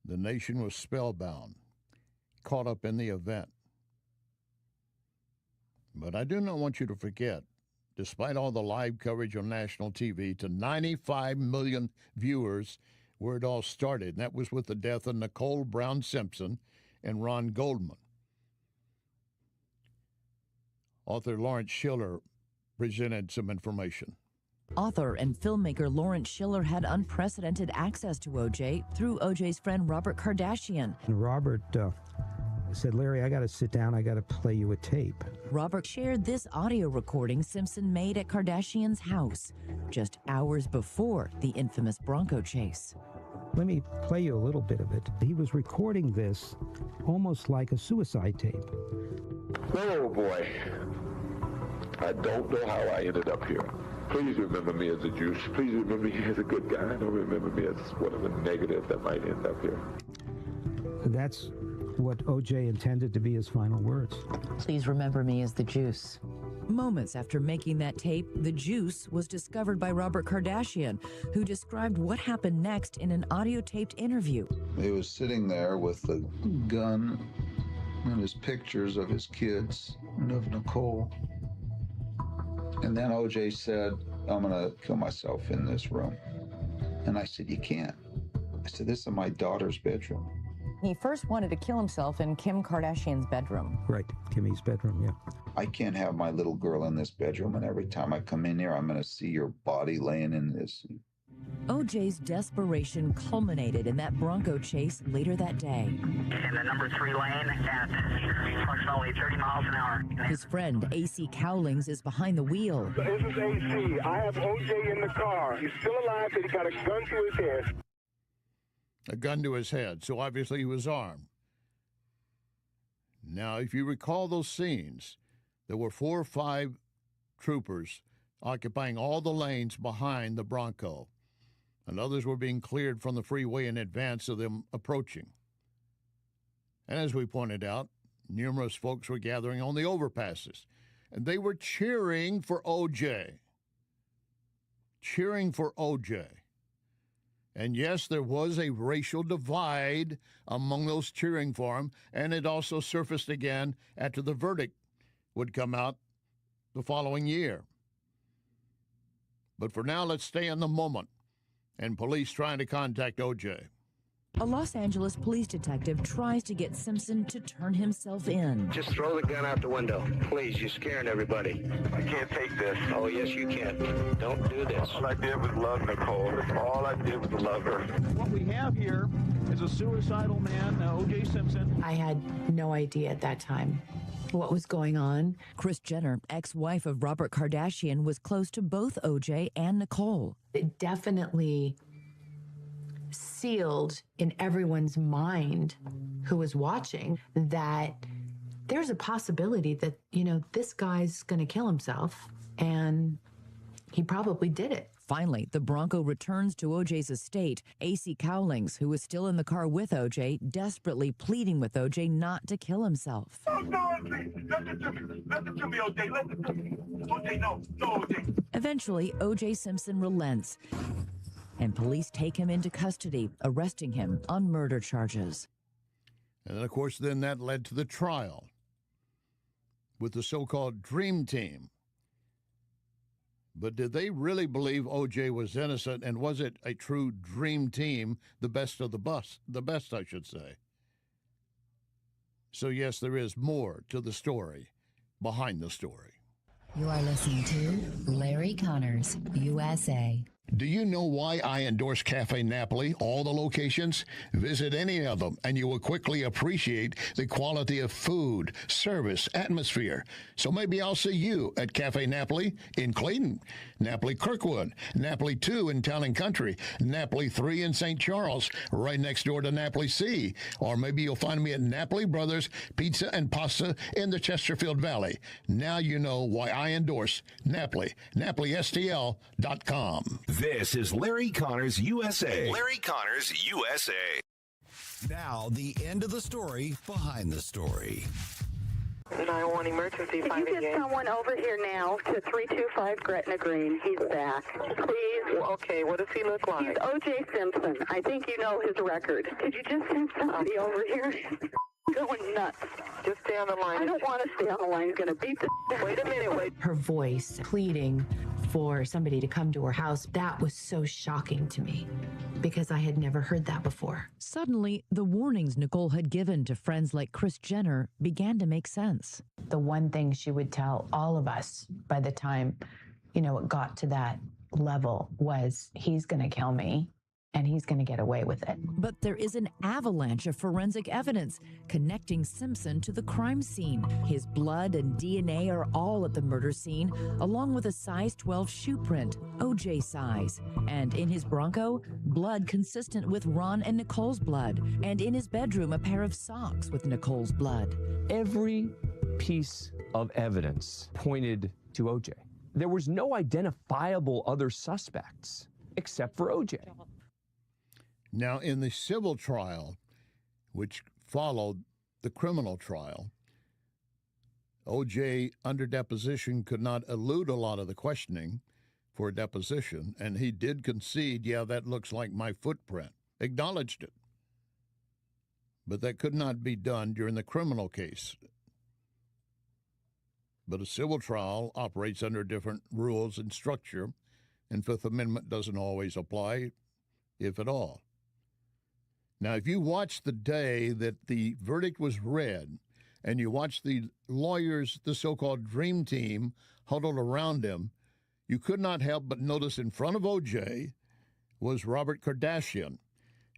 The nation was spellbound, caught up in the event. But I do not want you to forget, despite all the live coverage on national TV, to 95 million viewers where it all started. And that was with the death of Nicole Brown Simpson and Ron Goldman. Author Lawrence Schiller presented some information. Author and filmmaker Lawrence Schiller had unprecedented access to O.J. through O.J.'s friend Robert Kardashian. Robert said, "Larry, I got to sit down. I got to play you a tape." Robert shared this audio recording Simpson made at Kardashian's house just hours before the infamous Bronco chase. Let me play you a little bit of it. He was recording this almost like a suicide tape. Oh, boy. I don't know how I ended up here. Please remember me as a Jew. Please remember me as a good guy. Don't remember me as one of the negative that might end up here. That's what O.J. intended to be his final words. Please remember me as the juice. Moments after making that tape, the juice was discovered by Robert Kardashian, who described what happened next in an audio-taped interview. He was sitting there with the gun and his pictures of his kids and of Nicole. And then O.J. said, "I'm going to kill myself in this room." And I said, "You can't." I said, "This is my daughter's bedroom." He first wanted to kill himself in Kim Kardashian's bedroom. Right, Kimmy's bedroom, yeah. I can't have my little girl in this bedroom, and every time I come in here, I'm going to see your body laying in this. O.J.'s desperation culminated in that Bronco chase later that day. In the number 3 lane at approximately 30 miles an hour. His friend, A.C. Cowlings, is behind the wheel. This is AC. I have O.J. in the car. He's still alive, but he got a gun to his head. A gun to his head, so obviously he was armed. Now, if you recall those scenes, there were 4 or 5 troopers occupying all the lanes behind the Bronco, and others were being cleared from the freeway in advance of them approaching. And as we pointed out, numerous folks were gathering on the overpasses, and they were cheering for O.J. Cheering for O.J. And yes, there was a racial divide among those cheering for him, and it also surfaced again after the verdict would come out the following year. But for now, let's stay in the moment and police trying to contact O.J. A Los Angeles police detective tries to get Simpson to turn himself in. Just throw the gun out the window. Please, you're scaring everybody. I can't take this. Oh, yes, you can. Don't do this. All I did was love Nicole. All I did was love her. What we have here is a suicidal man, O.J. Simpson. I had no idea at that time what was going on. Kris Jenner, ex-wife of Robert Kardashian, was close to both O.J. and Nicole. It definitely sealed in everyone's mind who was watching that there's a possibility that, this guy's going to kill himself, and he probably did it. Finally, the Bronco returns to O.J.'s estate. A.C. Cowlings, who was still in the car with O.J., desperately pleading with O.J. not to kill himself. Oh, no, listen to me, O.J. Listen to me. O.J., no, O.J. Eventually, O.J. Simpson relents, and police take him into custody, arresting him on murder charges. And then, of course, that led to the trial with the so-called Dream Team. But did they really believe O.J. was innocent, and was it a true dream team, the best of the best, I should say? So, yes, there is more to the story behind the story. You are listening to Larry Connors, USA. Do you know why I endorse Cafe Napoli, all the locations? Visit any of them, and you will quickly appreciate the quality of food, service, atmosphere. So maybe I'll see you at Cafe Napoli in Clayton, Napoli Kirkwood, Napoli 2 in Town and Country, Napoli 3 in St. Charles, right next door to Napoli C. Or maybe you'll find me at Napoli Brothers Pizza and Pasta in the Chesterfield Valley. Now you know why I endorse Napoli, NapoliSTL.com. This is Larry Connors, USA. Larry Connors, USA. Now, the end of the story behind the story. 911 emergency. Can you get someone over here now to 325 Gretna Green? He's back. Please. Well, okay, what does he look like? He's O.J. Simpson. I think you know his record. Could you just send somebody over here? Going nuts. Just stay on the line. I don't want to stay on the line. He's going to beat the... Wait a minute, wait. Her voice pleading for somebody to come to her house, that was so shocking to me because I had never heard that before. Suddenly, the warnings Nicole had given to friends like Kris Jenner began to make sense. The one thing she would tell all of us by the time, it got to that level was, he's going to kill me. And he's going to get away with it. But there is an avalanche of forensic evidence connecting Simpson to the crime scene. His blood and DNA are all at the murder scene, along with a size 12 shoe print, O.J. size. And in his Bronco, blood consistent with Ron and Nicole's blood. And in his bedroom, a pair of socks with Nicole's blood. Every piece of evidence pointed to O.J. There was no identifiable other suspects except for O.J. Now, in the civil trial, which followed the criminal trial, O.J., under deposition, could not elude a lot of the questioning for a deposition, and he did concede, yeah, that looks like my footprint, acknowledged it. But that could not be done during the criminal case. But a civil trial operates under different rules and structure, and Fifth Amendment doesn't always apply, if at all. Now, if you watch the day that the verdict was read, and you watch the lawyers, the so-called Dream Team, huddled around him, you could not help but notice in front of O.J. was Robert Kardashian.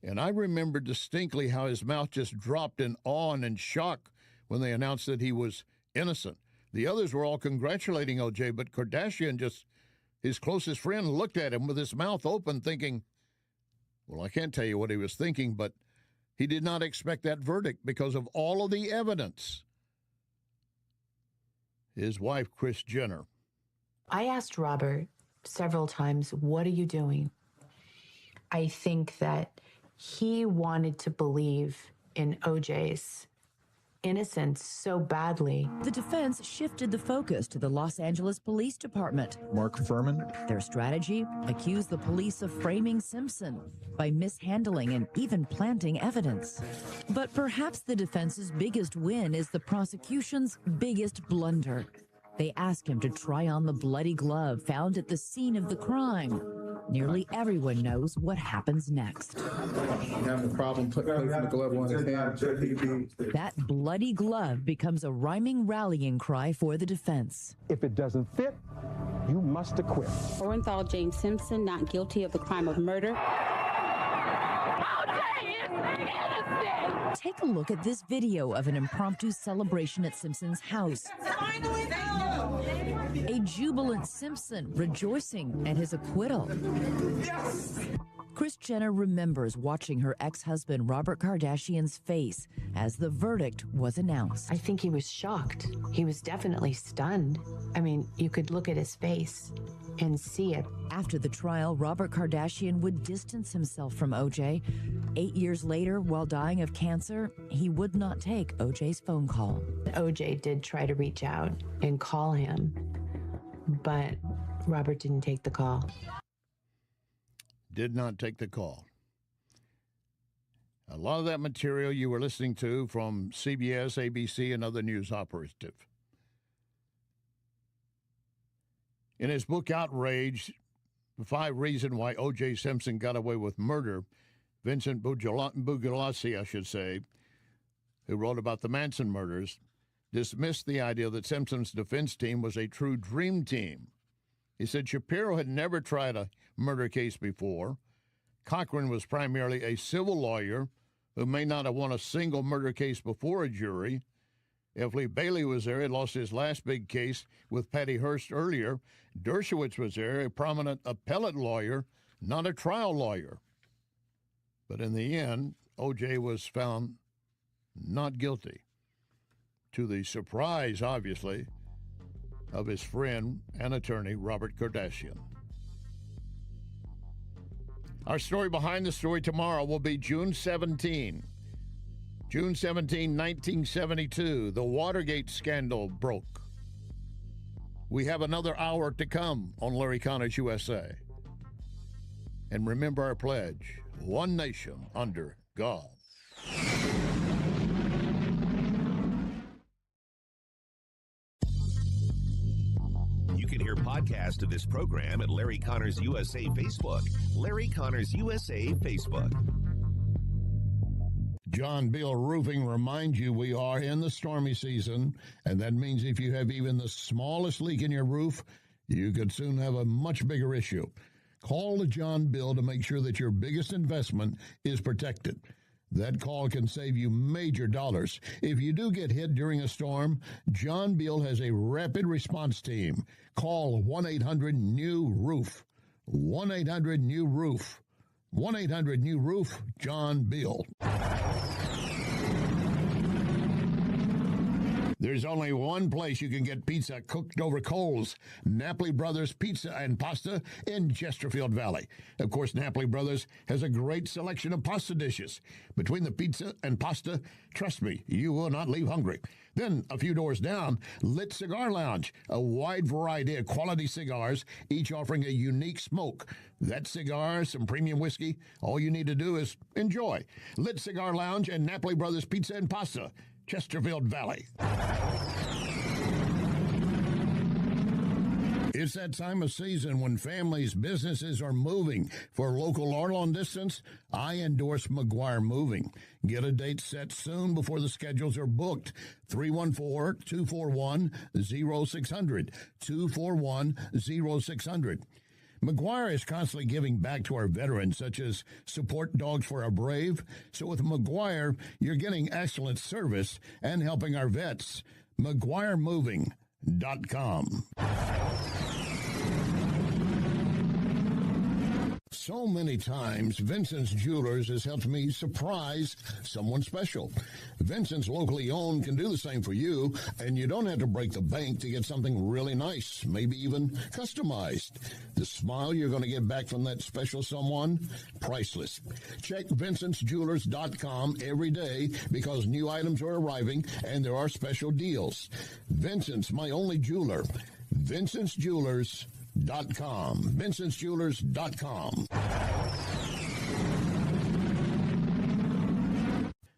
And I remember distinctly how his mouth just dropped in awe and in shock when they announced that he was innocent. The others were all congratulating O.J., but Kardashian, just his closest friend, looked at him with his mouth open thinking, well, I can't tell you what he was thinking, but he did not expect that verdict because of all of the evidence. His wife, Kris Jenner. I asked Robert several times, what are you doing? I think that he wanted to believe in O.J.'s innocence so badly. The defense shifted the focus to the Los Angeles Police Department. Mark Furman. Their strategy? Accused the police of framing Simpson by mishandling and even planting evidence. But perhaps the defense's biggest win is the prosecution's biggest blunder. They ask him to try on the bloody glove found at the scene of the crime. Nearly everyone knows what happens next. You have a problem putting the glove on his hand. That bloody glove becomes a rhyming rallying cry for the defense. If it doesn't fit, you must acquit. Orenthal James Simpson, not guilty of the crime of murder. Take a look at this video of an impromptu celebration at Simpson's house. A jubilant Simpson rejoicing at his acquittal. Yes! Kris Jenner remembers watching her ex-husband Robert Kardashian's face as the verdict was announced. I think he was shocked. He was definitely stunned. I mean, you could look at his face and see it. After the trial, Robert Kardashian would distance himself from O.J. 8 years later, while dying of cancer, he would not take O.J.'s phone call. O.J. did try to reach out and call him, but Robert didn't take the call. Did not take the call. A lot of that material you were listening to from CBS, ABC, and other news operative. In his book, Outrage, The 5 Reasons Why O.J. Simpson Got Away with Murder, Vincent Bugliosi, I should say, who wrote about the Manson murders, dismissed the idea that Simpson's defense team was a true dream team. He said Shapiro had never tried a murder case before. Cochran was primarily a civil lawyer who may not have won a single murder case before a jury. If Lee Bailey was there, he lost his last big case with Patty Hearst earlier. Dershowitz was there, a prominent appellate lawyer, not a trial lawyer. But in the end, O.J. was found not guilty, to the surprise, obviously, of his friend and attorney, Robert Kardashian. Our story behind the story tomorrow will be June 17. June 17, 1972, the Watergate scandal broke. We have another hour to come on Larry Connors USA. And remember our pledge, one nation under God. You can hear podcasts of this program at Larry Connors USA Facebook. Larry Connors USA Facebook. John Bill Roofing reminds you we are in the stormy season, and that means if you have even the smallest leak in your roof, you could soon have a much bigger issue. Call the John Bill to make sure that your biggest investment is protected. That call can save you major dollars. If you do get hit during a storm, John Bill has a rapid response team. Call 1-800-NEW-ROOF. 1-800-NEW-ROOF. 1-800-NEW-ROOF, John Bill. There's only one place you can get pizza cooked over coals, Napoli Brothers Pizza and Pasta in Chesterfield Valley. Of course, Napoli Brothers has a great selection of pasta dishes. Between the pizza and pasta, trust me, you will not leave hungry. Then, a few doors down, Lit Cigar Lounge, a wide variety of quality cigars, each offering a unique smoke. That cigar, some premium whiskey, all you need to do is enjoy. Lit Cigar Lounge and Napoli Brothers Pizza and Pasta, Chesterfield Valley. It's that time of season when families, businesses are moving. For local or long distance, I endorse McGuire Moving. Get a date set soon before the schedules are booked. 314-241-0600. 241-0600. McGuire is constantly giving back to our veterans, such as Support Dogs for Our Brave. So with McGuire, you're getting excellent service and helping our vets. McGuireMoving.com. So many times, Vincent's Jewelers has helped me surprise someone special. Vincent's locally owned can do the same for you, and you don't have to break the bank to get something really nice, maybe even customized. The smile you're going to get back from that special someone, priceless. Check VincentsJewelers.com every day because new items are arriving and there are special deals. Vincent's, my only jeweler. VincentsJewelers.com. VincentsJewelers.com.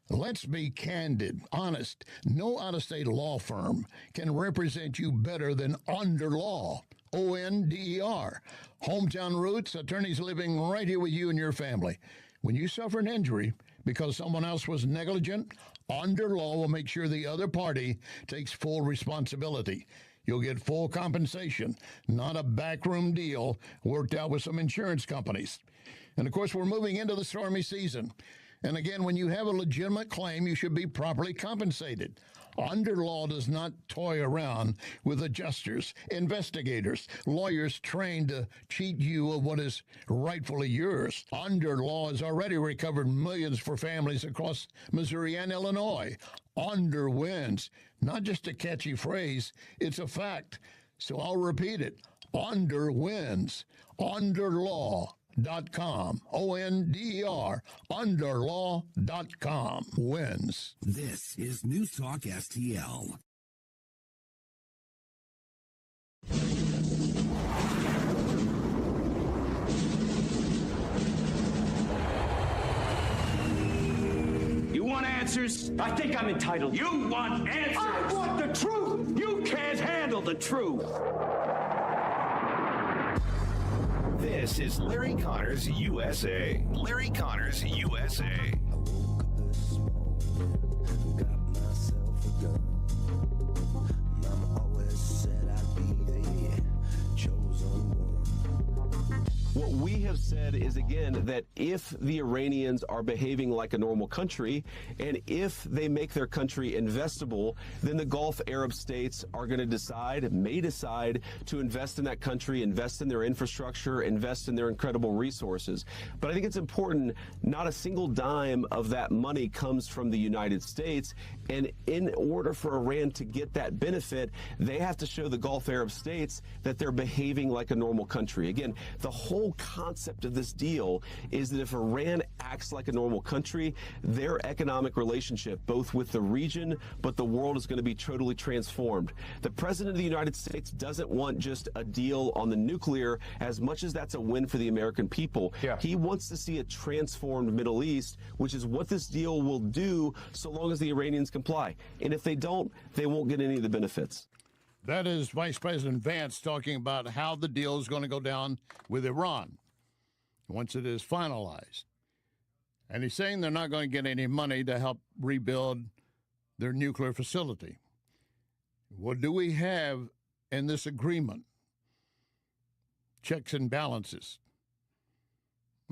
Let's be candid, honest. No out-of-state law firm can represent you better than Onder Law. O-N-D-E-R. Hometown roots, attorneys living right here with you and your family. When you suffer an injury because someone else was negligent, Onder Law will make sure the other party takes full responsibility. You'll get full compensation, not a backroom deal worked out with some insurance companies. And, of course, we're moving into the stormy season. And, again, when you have a legitimate claim, you should be properly compensated. Onder Law does not toy around with adjusters, investigators, lawyers trained to cheat you of what is rightfully yours. Onder Law has already recovered millions for families across Missouri and Illinois. Onder wins. Not just a catchy phrase, it's a fact. So I'll repeat it. Onder wins. OnderLaw.com. O-N-D-E-R. OnderLaw.com. Wins. This is News Talk STL. You want answers? I think I'm entitled. You want answers? I want the truth. You can't handle the truth. This is Larry Connors USA. Larry Connors USA. What we have said is, again, that if the Iranians are behaving like a normal country, and if they make their country investable, then the Gulf Arab states are going to may decide to invest in that country, invest in their infrastructure, invest in their incredible resources. But I think it's important, not a single dime of that money comes from the United States. And in order for Iran to get that benefit, they have to show the Gulf Arab states that they're behaving like a normal country. Again, the whole concept of this deal is that if Iran acts like a normal country, their economic relationship, both with the region, but the world, is going to be totally transformed. The President of the United States doesn't want just a deal on the nuclear as much as that's a win for the American people. Yeah. He wants to see a transformed Middle East, which is what this deal will do so long as the Iranians comply. And if they don't, they won't get any of the benefits. That is Vice President Vance talking about how the deal is going to go down with Iran once it is finalized. And he's saying they're not going to get any money to help rebuild their nuclear facility. What do we have in this agreement? Checks and balances.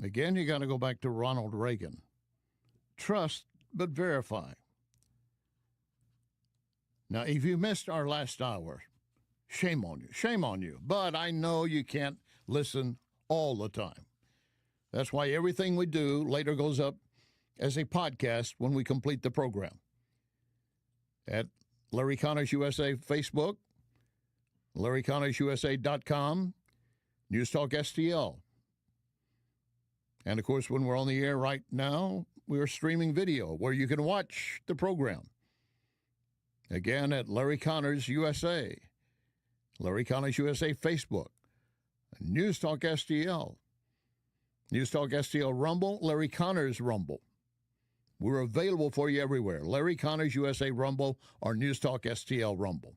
Again, you got to go back to Ronald Reagan. Trust, but verify. Now, if you missed our last hour, shame on you. Shame on you. But I know you can't listen all the time. That's why everything we do later goes up as a podcast when we complete the program. At Larry Connors USA Facebook, LarryConnorsUSA.com, News Talk STL. And, of course, when we're on the air right now, we're streaming video where you can watch the program. Again, at Larry Connors USA, Larry Connors USA Facebook, News Talk STL, News Talk STL Rumble, Larry Connors Rumble. We're available for you everywhere. Larry Connors USA Rumble or News Talk STL Rumble.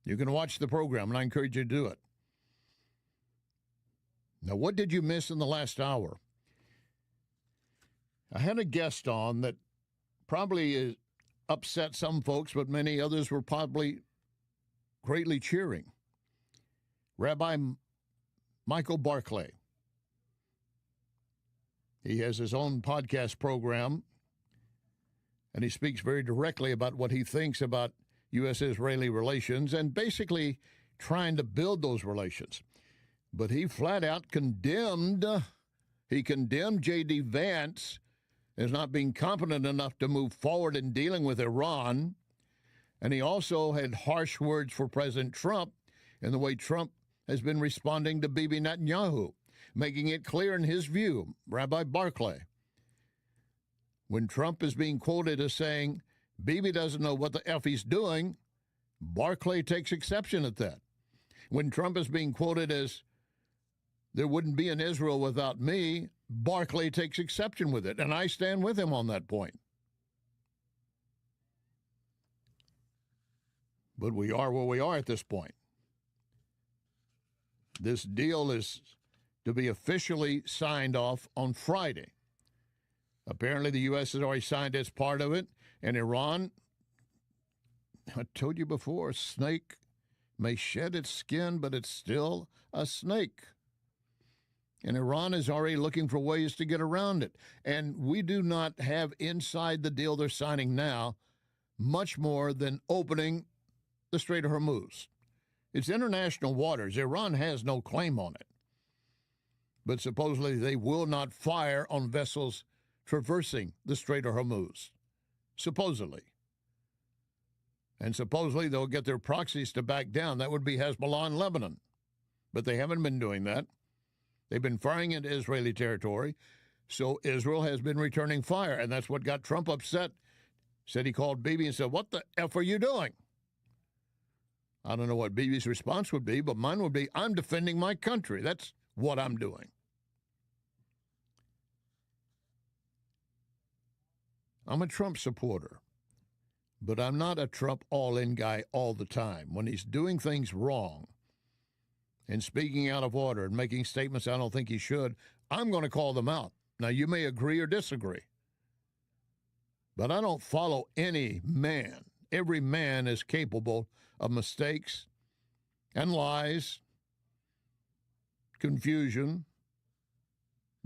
You can watch the program, and I encourage you to do it. Now, what did you miss in the last hour? I had a guest on that probably upset some folks, but many others were probably greatly cheering. Rabbi Michael Barclay. He has his own podcast program, and he speaks very directly about what he thinks about U.S.-Israeli relations and basically trying to build those relations. But he flat out condemned He condemned J.D. Vance as not being competent enough to move forward in dealing with Iran. And he also had harsh words for President Trump in the way Trump has been responding to Bibi Netanyahu, making it clear in his view, Rabbi Barclay, when Trump is being quoted as saying, Bibi doesn't know what the F he's doing, Barclay takes exception at that. When Trump is being quoted as, there wouldn't be an Israel without me, Barclay takes exception with it, and I stand with him on that point. But we are where we are at this point. This deal is to be officially signed off on Friday. Apparently, the U.S. has already signed its part of it, and Iran, I told you before, a snake may shed its skin, but it's still a snake. And Iran is already looking for ways to get around it. And we do not have inside the deal they're signing now much more than opening the Strait of Hormuz. It's international waters. Iran has no claim on it. But supposedly they will not fire on vessels traversing the Strait of Hormuz. Supposedly. And supposedly they'll get their proxies to back down. That would be Hezbollah in Lebanon. But they haven't been doing that. They've been firing into Israeli territory. So Israel has been returning fire. And that's what got Trump upset. Said he called Bibi and said, what the F are you doing? I don't know what Bibi's response would be, but mine would be, I'm defending my country. That's what I'm doing. I'm a Trump supporter, but I'm not a Trump all-in guy all the time. When he's doing things wrong and speaking out of order and making statements I don't think he should, I'm going to call them out. Now, you may agree or disagree, but I don't follow any man. Every man is capable of mistakes and lies, confusion,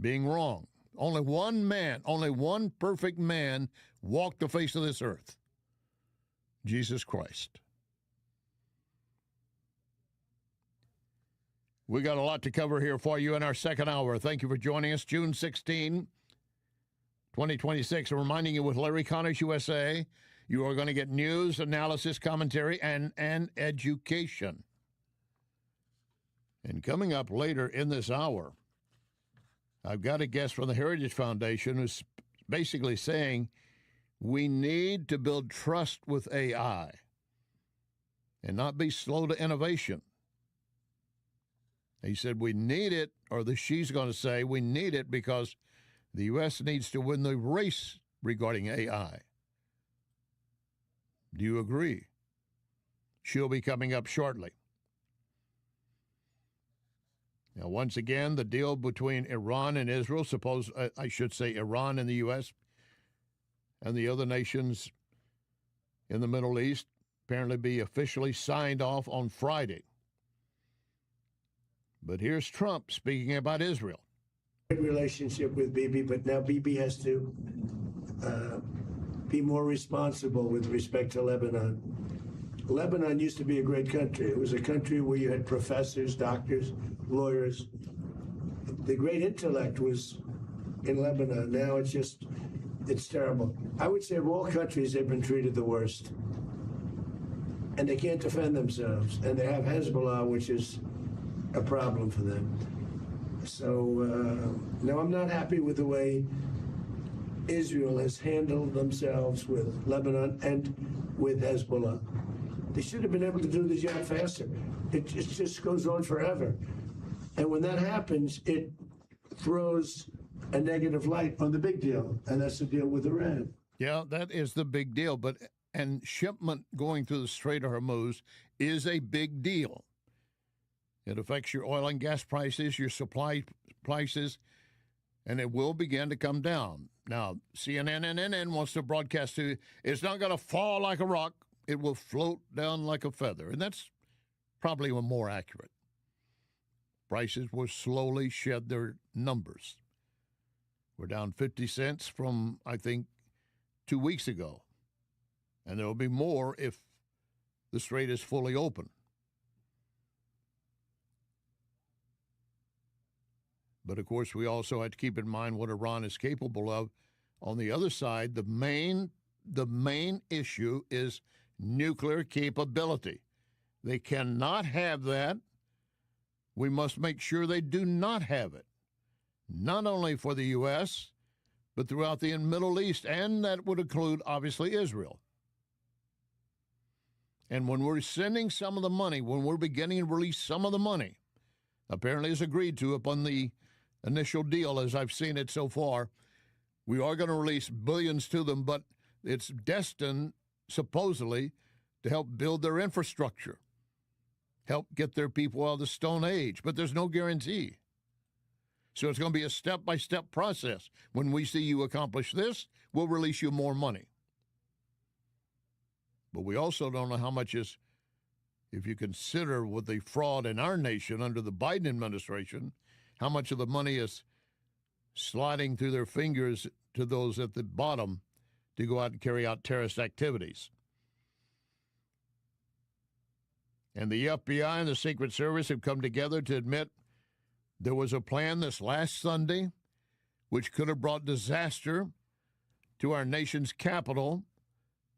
being wrong. Only one man, only one perfect man walked the face of this earth, Jesus Christ. We got a lot to cover here for you in our second hour. Thank you for joining us. June 16, 2026. I'm reminding you with Larry Connors USA, you are going to get news, analysis, commentary, and education. And coming up later in this hour, I've got a guest from the Heritage Foundation who's basically saying we need to build trust with AI and not be slow to innovation. He said we need it, or she's going to say we need it because the U.S. needs to win the race regarding AI. Do you agree? She'll be coming up shortly. Now, once again, the deal between Iran and Israel, Iran and the U.S. and the other nations in the Middle East, apparently be officially signed off on Friday. But here's Trump speaking about Israel. Relationship with Bibi, but now Bibi has to be more responsible with respect to Lebanon. Lebanon used to be a great country. It was a country where you had professors, doctors, lawyers. The great intellect was in Lebanon. Now it's terrible. I would say of all countries, they've been treated the worst. And they can't defend themselves. And they have Hezbollah, which is a problem for them. So, no, I'm not happy with the way Israel has handled themselves with Lebanon and with Hezbollah. They should have been able to do the job faster. It just goes on forever. And when that happens, it throws a negative light on the big deal, and that's the deal with Iran. Yeah, that is the big deal. And shipment going through the Strait of Hormuz is a big deal. It affects your oil and gas prices, your supply prices, and it will begin to come down. Now, CNN and NN wants to broadcast to you, it's not going to fall like a rock. It will float down like a feather. And that's probably more accurate. Prices will slowly shed their numbers. We're down 50 cents from, I think, 2 weeks ago. And there will be more if the strait is fully open. But, of course, we also have to keep in mind what Iran is capable of. On the other side, the main issue is nuclear capability. They cannot have that. We must make sure they do not have it, not only for the U.S., but throughout the Middle East, and that would include, obviously, Israel. And when we're sending some of the money, when we're beginning to release some of the money, apparently is agreed to upon the initial deal, as I've seen it so far, we are going to release billions to them, but it's destined, supposedly, to help build their infrastructure, help get their people out of the Stone Age, but there's no guarantee. So it's going to be a step-by-step process. When we see you accomplish this, we'll release you more money. But we also don't know how much is, if you consider with the fraud in our nation under the Biden administration, how much of the money is sliding through their fingers to those at the bottom to go out and carry out terrorist activities. And the FBI and the Secret Service have come together to admit there was a plan this last Sunday which could have brought disaster to our nation's capital,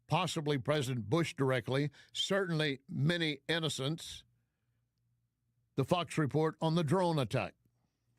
possibly President Bush directly, certainly many innocents. The Fox report on the drone attack.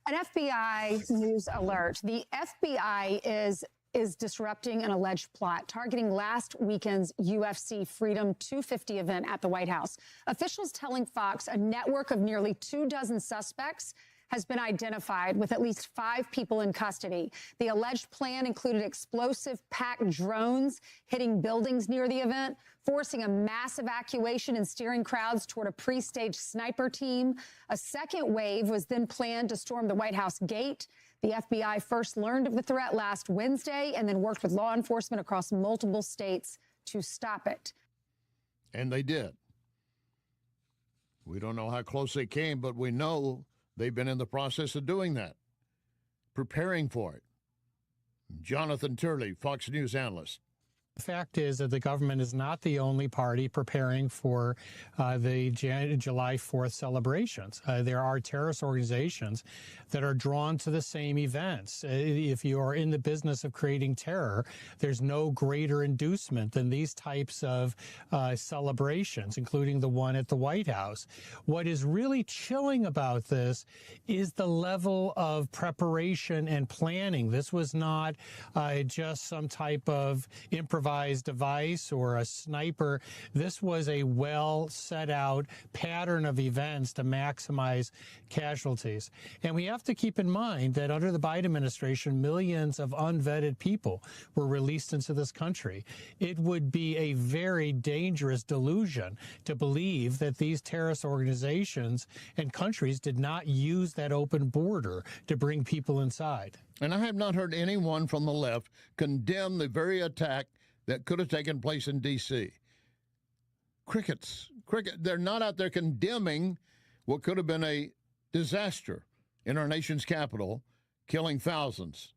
An FBI news alert. The FBI is disrupting an alleged plot targeting last weekend's UFC Freedom 250 event at the White House. Officials telling Fox a network of nearly 24 suspects has been identified with at least 5 people in custody. The alleged plan included explosive packed drones hitting buildings near the event, forcing a mass evacuation and steering crowds toward a pre-staged sniper team. A second wave was then planned to storm the White House gate. The FBI first learned of the threat last Wednesday and then worked with law enforcement across multiple states to stop it. And they did. We don't know how close they came, but we know they've been in the process of doing that, preparing for it. Jonathan Turley, Fox News analyst. The fact is that the government is not the only party preparing for the July 4th celebrations. There are terrorist organizations that are drawn to the same events. If you are in the business of creating terror, there's no greater inducement than these types of celebrations, including the one at the White House. What is really chilling about this is the level of preparation and planning. This was not just some type of improvised device or a sniper. This was a well set out pattern of events to maximize casualties. And we have to keep in mind that under the Biden administration, millions of unvetted people were released into this country. It would be a very dangerous delusion to believe that these terrorist organizations and countries did not use that open border to bring people inside. And I have not heard anyone from the left condemn the very attack that could have taken place in D.C. Crickets. They're not out there condemning what could have been a disaster in our nation's capital, killing thousands.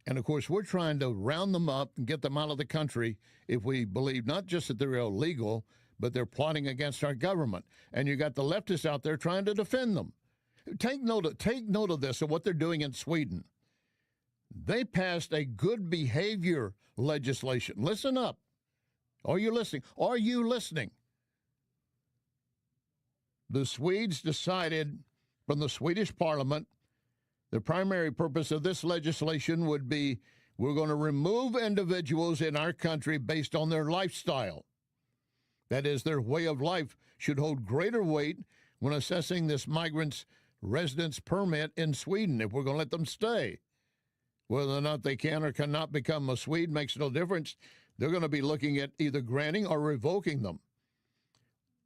And, of course, we're trying to round them up and get them out of the country if we believe not just that they're illegal, but they're plotting against our government. And you got the leftists out there trying to defend them. Take note of this, of what they're doing in Sweden. They passed a good behavior legislation. Listen up. Are you listening? Are you listening? The Swedes decided from the Swedish parliament the primary purpose of this legislation would be we're going to remove individuals in our country based on their lifestyle. That is, their way of life should hold greater weight when assessing this migrant's residence permit in Sweden if we're going to let them stay. Whether or not they can or cannot become a Swede makes no difference. They're going to be looking at either granting or revoking them.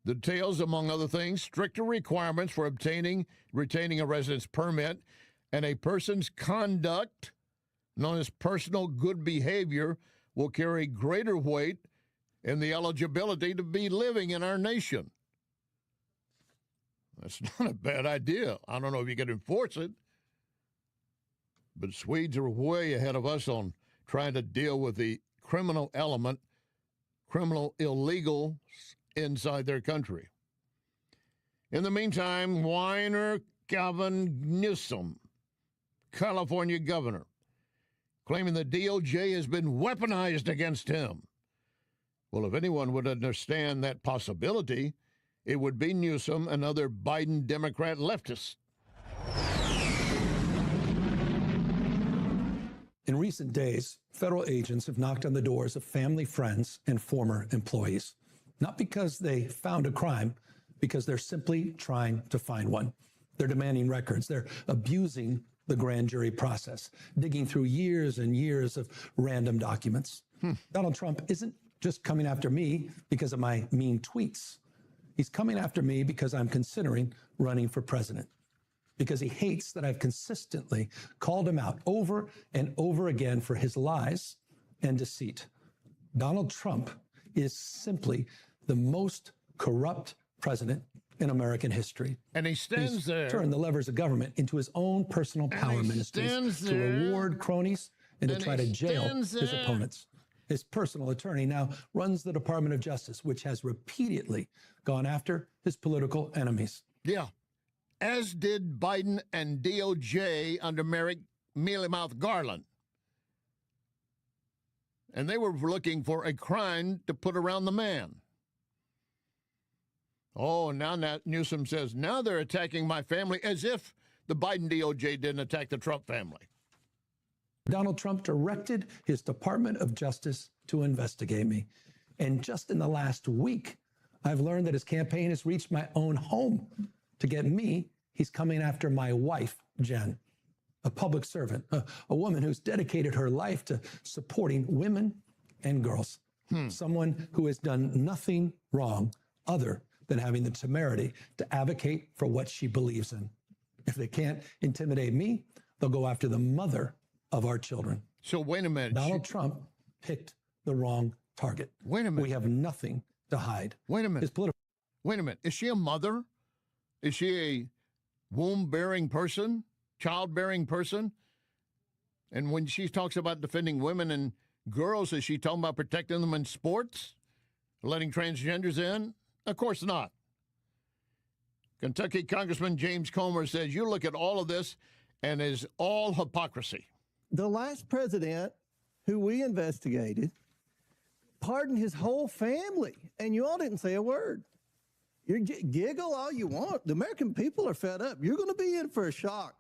The details, among other things, stricter requirements for retaining a residence permit, and a person's conduct, known as personal good behavior, will carry greater weight in the eligibility to be living in our nation. That's not a bad idea. I don't know if you can enforce it. But Swedes are way ahead of us on trying to deal with the criminal element, criminal illegals inside their country. In the meantime, whiner Gavin Newsom, California governor, claiming the DOJ has been weaponized against him. Well, if anyone would understand that possibility, it would be Newsom and other Biden Democrat leftists. In recent days, federal agents have knocked on the doors of family, friends, and former employees. Not because they found a crime, because they're simply trying to find one. They're demanding records. They're abusing the grand jury process, digging through years and years of random documents. Donald Trump isn't just coming after me because of my mean tweets. He's coming after me because I'm considering running for president, because he hates that I've consistently called him out over and over again for his lies and deceit. Donald Trump is simply the most corrupt president in American history. And he stands there. Turned the levers of government into his own personal power ministries to reward cronies and to try to jail his opponents. His personal attorney now runs the Department of Justice, which has repeatedly gone after his political enemies. Yeah, as did Biden and DOJ under Merrick Mealy Mouth Garland. And they were looking for a crime to put around the man. Oh, now Newsom says, now they're attacking my family, as if the Biden DOJ didn't attack the Trump family. Donald Trump directed his Department of Justice to investigate me. And just in the last week, I've learned that his campaign has reached my own home. To get me, he's coming after my wife, Jen, a public servant, a woman who's dedicated her life to supporting women and girls. Someone who has done nothing wrong other than having the temerity to advocate for what she believes in. If they can't intimidate me, they'll go after the mother of our children. So wait a minute. Donald Trump picked the wrong target. Wait a minute. We have nothing to hide. Wait a minute. Wait a minute. Is she a mother? Is she a womb-bearing person? Child-bearing person? And when she talks about defending women and girls, is she talking about protecting them in sports? Letting transgenders in? Of course not. Kentucky Congressman James Comer says, you look at all of this and it's all hypocrisy. The last president who we investigated pardoned his whole family, and you all didn't say a word. You giggle all you want. The American people are fed up. You're going to be in for a shock,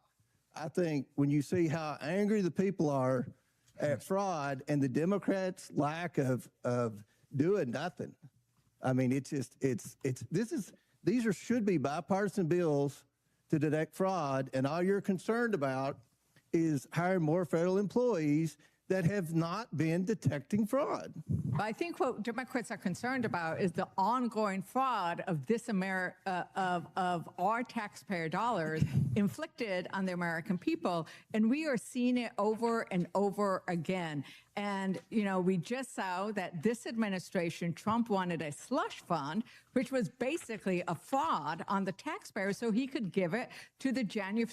I think, when you see how angry the people are at fraud and the Democrats' lack of doing nothing. I mean, these should be bipartisan bills to detect fraud, and all you're concerned about is hiring more federal employees that have not been detecting fraud. I think what Democrats are concerned about is the ongoing fraud of this of our taxpayer dollars inflicted on the American people, and we are seeing it over and over again. And, you know, we just saw that this administration, Trump wanted a slush fund, which was basically a fraud on the taxpayers so he could give it to the January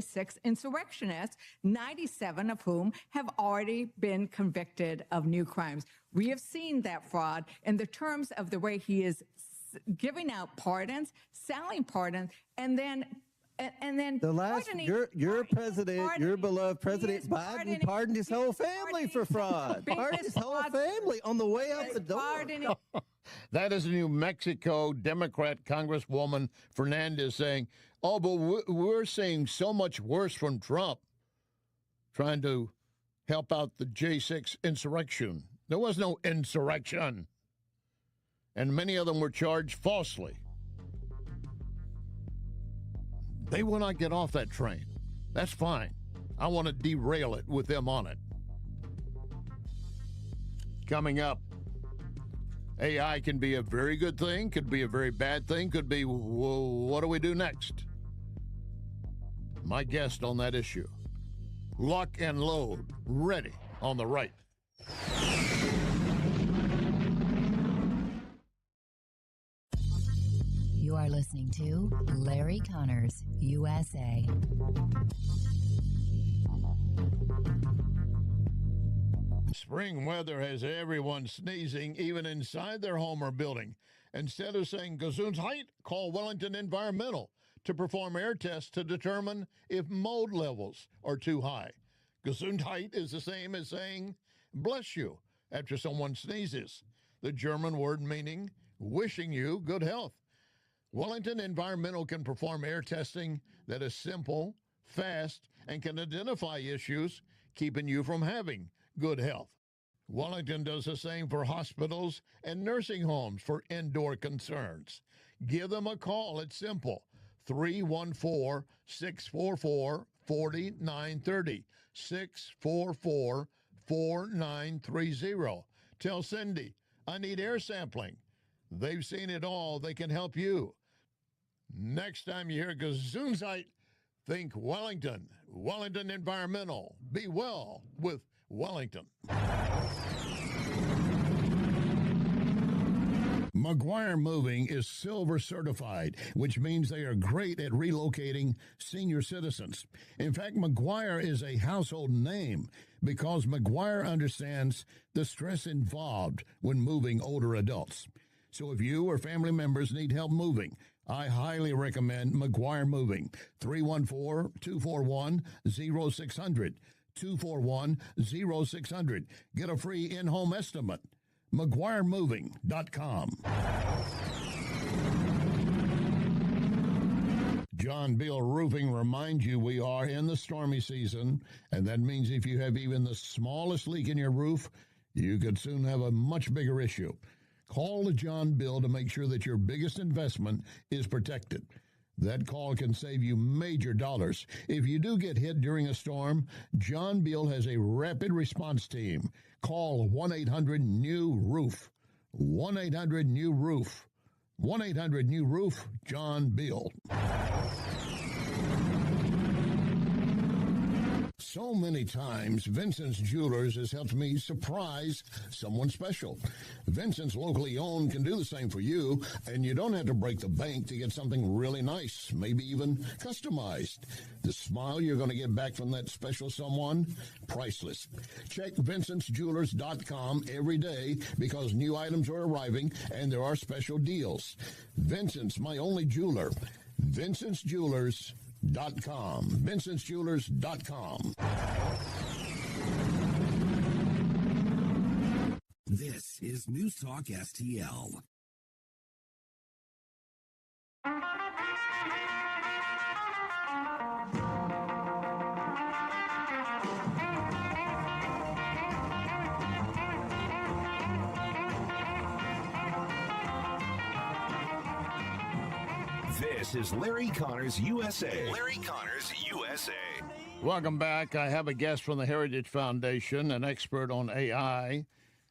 6th insurrectionists, 97 of whom have already been convicted of new crimes. We have seen that fraud in the terms of the way he is giving out pardons, selling pardons, and then the last your president, your beloved President Biden, pardoned his whole family for fraud. Pardoned his whole family on the way out the door. That is New Mexico Democrat Congresswoman Fernandez saying, oh, but we're seeing so much worse from Trump trying to help out the J6 insurrection. There was no insurrection. And many of them were charged falsely. They will not get off that train. That's fine. I want to derail it with them on it. Coming up, AI can be a very good thing, could be a very bad thing, could be, what do we do next? My guest on that issue. Lock and load, ready on the right. You are listening to Larry Connors, USA. Spring weather has everyone sneezing, even inside their home or building. Instead of saying Gesundheit, call Wellington Environmental to perform air tests to determine if mold levels are too high. Gesundheit is the same as saying bless you after someone sneezes, the German word meaning wishing you good health. Wellington Environmental can perform air testing that is simple, fast, and can identify issues keeping you from having good health. Wellington does the same for hospitals and nursing homes for indoor concerns. Give them a call. It's simple. 314-644-4930. 644-4930. Tell Cindy, I need air sampling. They've seen it all. They can help you. Next time you hear Gesundheit, think Wellington. Wellington Environmental. Be well with Wellington. McGuire Moving is silver certified, which means they are great at relocating senior citizens. In fact, McGuire is a household name because McGuire understands the stress involved when moving older adults. So if you or family members need help moving, I highly recommend McGuire Moving. 314-241-0600. 241-0600. Get a free in-home estimate. McGuireMoving.com. John Beal Roofing reminds you we are in the stormy season, and that means if you have even the smallest leak in your roof, you could soon have a much bigger issue. Call John Beal to make sure that your biggest investment is protected. That call can save you major dollars. If you do get hit during a storm, John Beal has a rapid response team. Call 1-800-NEW-ROOF. 1-800-NEW-ROOF. 1-800-NEW-ROOF, John Beal. So many times, Vincent's Jewelers has helped me surprise someone special. Vincent's locally owned can do the same for you, and you don't have to break the bank to get something really nice, maybe even customized. The smile you're going to get back from that special someone, priceless. Check Vincent'sJewelers.com every day because new items are arriving and there are special deals. Vincent's, my only jeweler. Vincent'sJewelers.com. Vincent'sJewelers.com. This is News Talk STL. This is Larry Connors USA. Larry Connors USA. Welcome back. I have a guest from the Heritage Foundation, an expert on AI,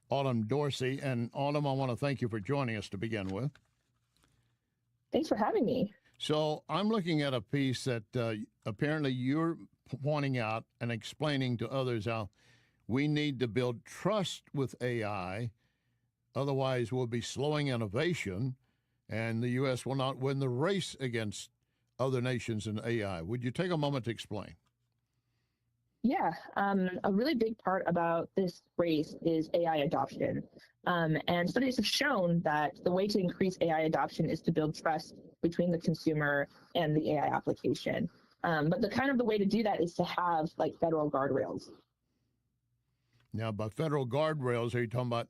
Autumn Dorsey. And Autumn, I want to thank you for joining us to begin with. Thanks for having me. So I'm looking at a piece that apparently you're pointing out and explaining to others how we need to build trust with AI. Otherwise, we'll be slowing innovation, and the U.S. will not win the race against other nations in AI. Would you take a moment to explain? Yeah, a really big part about this race is AI adoption. And studies have shown that the way to increase AI adoption is to build trust between the consumer and the AI application. But the way to do that is to have like federal guardrails. Now, by federal guardrails, are you talking about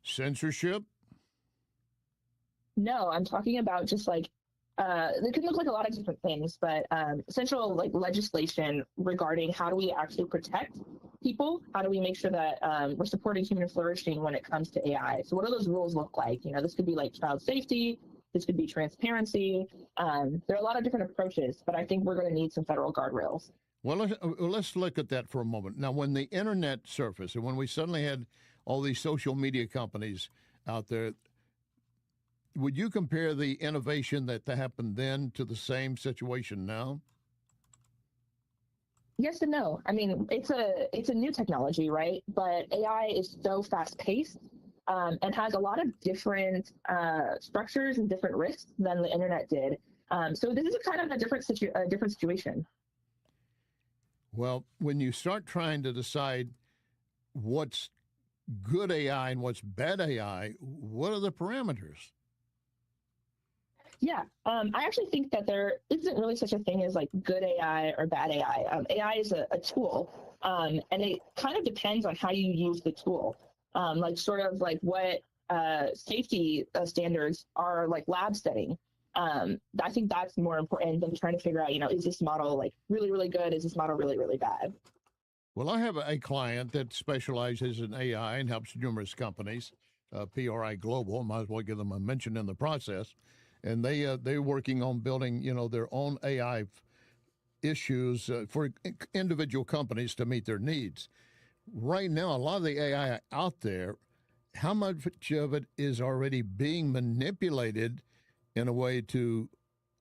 censorship? No, I'm talking about just like, it could look like a lot of different things, but essential like legislation regarding how do we actually protect people? How do we make sure that we're supporting human flourishing when it comes to AI? So what do those rules look like? You know, this could be like child safety. This could be transparency. There are a lot of different approaches, but I think we're going to need some federal guardrails. Well, let's look at that for a moment. Now, when the internet surfaced and when we suddenly had all these social media companies out there, would you compare the innovation that happened then to the same situation now? Yes and no. I mean, it's a new technology, right? But AI is so fast paced and has a lot of different structures and different risks than the internet did. So this is a kind of a different situation. Well, when you start trying to decide what's good AI and what's bad AI, what are the parameters? Yeah, I actually think that there isn't really such a thing as like good AI or bad AI. AI is a tool, and it kind of depends on how you use the tool. Like sort of like what safety standards are like lab setting. I think that's more important than trying to figure out, is this model like really, really good? Is this model really, really bad? Well, I have a client that specializes in AI and helps numerous companies, PRI Global. Might as well give them a mention in the process. And they're working on building, their own AI issues for individual companies to meet their needs. Right now, a lot of the AI out there, how much of it is already being manipulated in a way to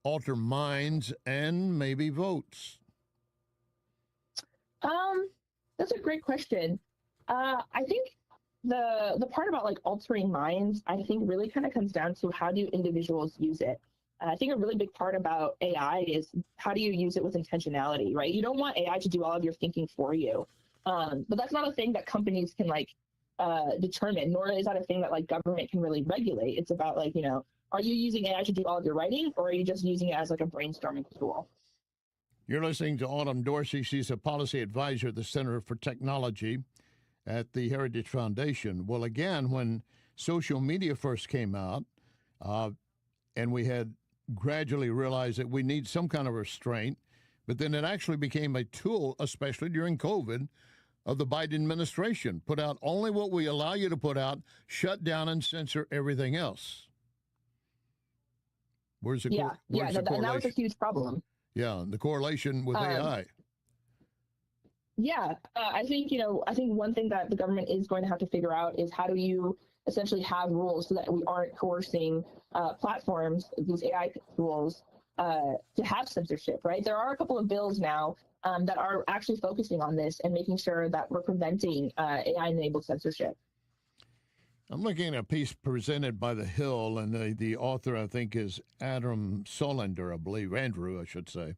alter minds and maybe votes? That's a great question. I think the part about like altering minds, I think really kind of comes down to how do individuals use it. I think a really big part about AI is how do you use it with intentionality, right? You don't want AI to do all of your thinking for you. But that's not a thing that companies can like determine, nor is that a thing that like government can really regulate. It's about like, are you using AI to do all of your writing, or are you just using it as like a brainstorming tool? You're listening to Autumn Dorsey. She's a policy advisor at the Center for Technology at the Heritage Foundation. Well, again, when social media first came out, and we had gradually realized that we need some kind of restraint, but then it actually became a tool, especially during COVID, of the Biden administration. Put out only what we allow you to put out, shut down and censor everything else. Where's the correlation? That was a huge problem. Yeah, the correlation with AI. Yeah, I think one thing that the government is going to have to figure out is how do you essentially have rules so that we aren't coercing platforms, these AI tools, to have censorship, right? There are a couple of bills now that are actually focusing on this and making sure that we're preventing AI-enabled censorship. I'm looking at a piece presented by The Hill, and the author, I think, is Adam Solander, I believe, Andrew, I should say.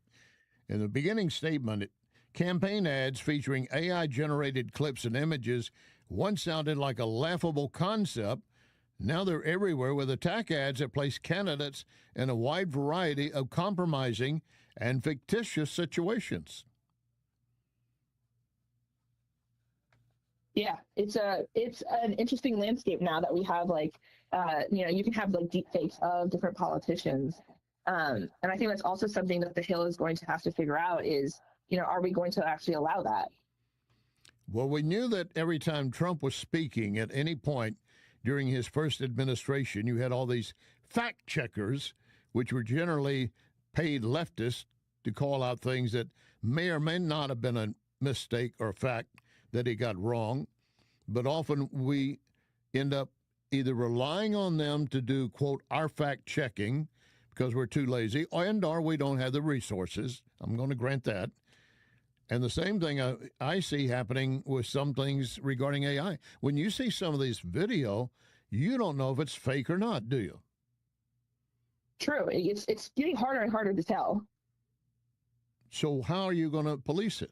In the beginning statement, campaign ads featuring AI-generated clips and images once sounded like a laughable concept. Now they're everywhere with attack ads that place candidates in a wide variety of compromising and fictitious situations. Yeah, it's an interesting landscape now that we have like, you can have like deep fakes of different politicians. And I think that's also something that the Hill is going to have to figure out is, are we going to actually allow that? Well, we knew that every time Trump was speaking at any point during his first administration, you had all these fact checkers, which were generally paid leftists to call out things that may or may not have been a mistake or fact that he got wrong. But often we end up either relying on them to do, quote, our fact checking because we're too lazy, or we don't have the resources. I'm going to grant that. And the same thing I see happening with some things regarding AI. When you see some of these video, you don't know if it's fake or not, do you? True. It's getting harder and harder to tell. So how are you going to police it?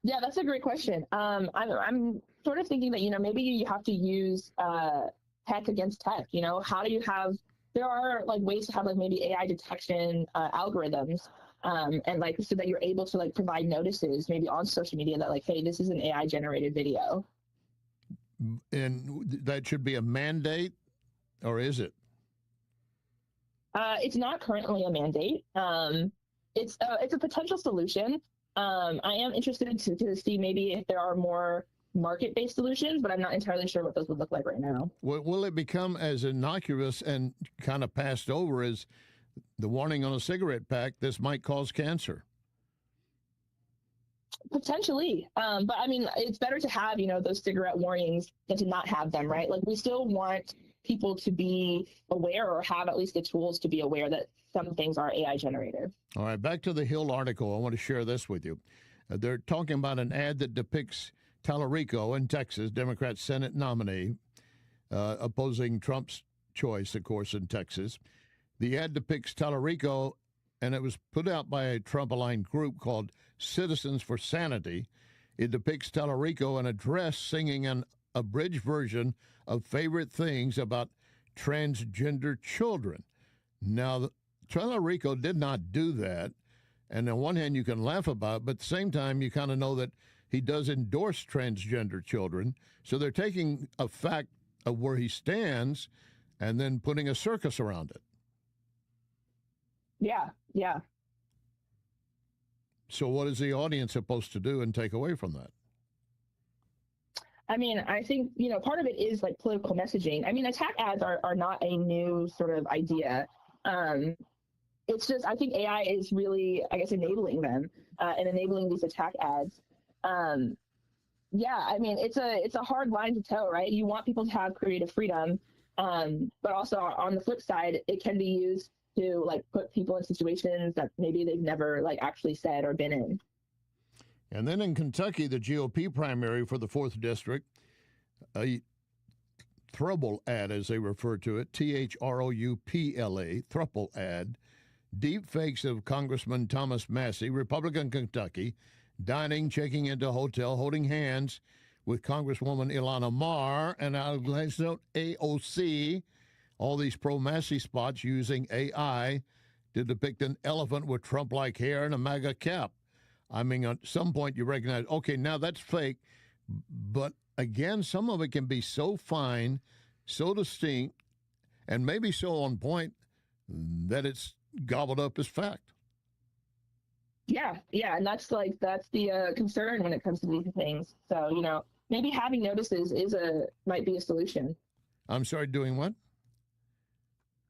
Yeah, that's a great question. I'm sort of thinking that, maybe you have to use tech against tech. How do you have, there are like ways to have like maybe AI detection algorithms. And like, so that you're able to like provide notices maybe on social media that like, hey, this is an AI generated video. And that should be a mandate, or is it? It's not currently a mandate. It's a potential solution. I am interested to see maybe if there are more market-based solutions, but I'm not entirely sure what those would look like right now. Will it become as innocuous and kind of passed over as the warning on a cigarette pack, this might cause cancer? Potentially. But I mean, it's better to have, those cigarette warnings than to not have them, right? Like we still want people to be aware or have at least the tools to be aware that some things are AI generated. All right, back to the Hill article. I want to share this with you. They're talking about an ad that depicts Tallarico in Texas, Democrat Senate nominee, opposing Trump's choice, of course, in Texas. The ad depicts Tallarico, and it was put out by a Trump-aligned group called Citizens for Sanity. It depicts Tallarico in a dress singing an abridged version of favorite things about transgender children. Now, Rico did not do that. And on one hand, you can laugh about it, but at the same time, you kind of know that he does endorse transgender children. So they're taking a fact of where he stands and then putting a circus around it. Yeah, yeah. So what is the audience supposed to do and take away from that? I mean, I think, part of it is like political messaging. I mean, attack ads are not a new sort of idea. It's just, I think AI is really, I guess, enabling them and enabling these attack ads. Yeah, I mean, it's a hard line to toe, right? You want people to have creative freedom, but also on the flip side, it can be used to like put people in situations that maybe they've never like actually said or been in. And then in Kentucky, the GOP primary for the 4th District, a throuple ad, as they refer to it, THROUPLA, throuple ad, deep fakes of Congressman Thomas Massie, Republican Kentucky, dining, checking into a hotel, holding hands with Congresswoman Ilana Marr and AOC, all these pro-Massie spots using AI to depict an elephant with Trump-like hair and a MAGA cap. I mean, at some point you recognize, okay, now that's fake, but again, some of it can be so fine, so distinct, and maybe so on point that it's gobbled up as fact. Yeah, and that's the concern when it comes to these things. So, maybe having notices might be a solution. I'm sorry, doing what?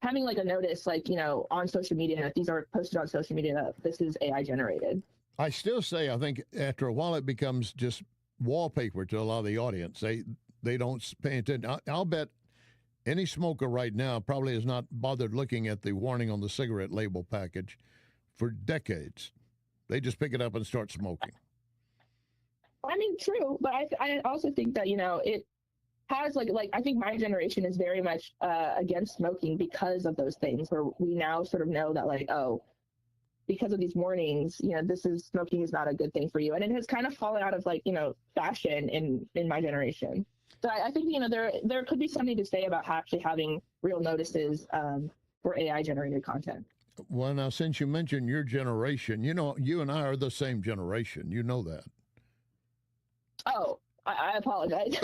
Having like a notice, like, on social media, if these are posted on social media, that this is AI generated. I still say, I think after a while it becomes just wallpaper to a lot of the audience. They don't pay attention. I'll bet any smoker right now probably has not bothered looking at the warning on the cigarette label package for decades. They just pick it up and start smoking. I mean, true, but I also think that, it has like I think my generation is very much against smoking because of those things, where we now sort of know that like, oh, because of these warnings, smoking is not a good thing for you. And it has kind of fallen out of like, fashion in my generation. So I think, there could be something to say about actually having real notices for AI generated content. Well, now, since you mentioned your generation, you and I are the same generation. You know that. Oh, I apologize.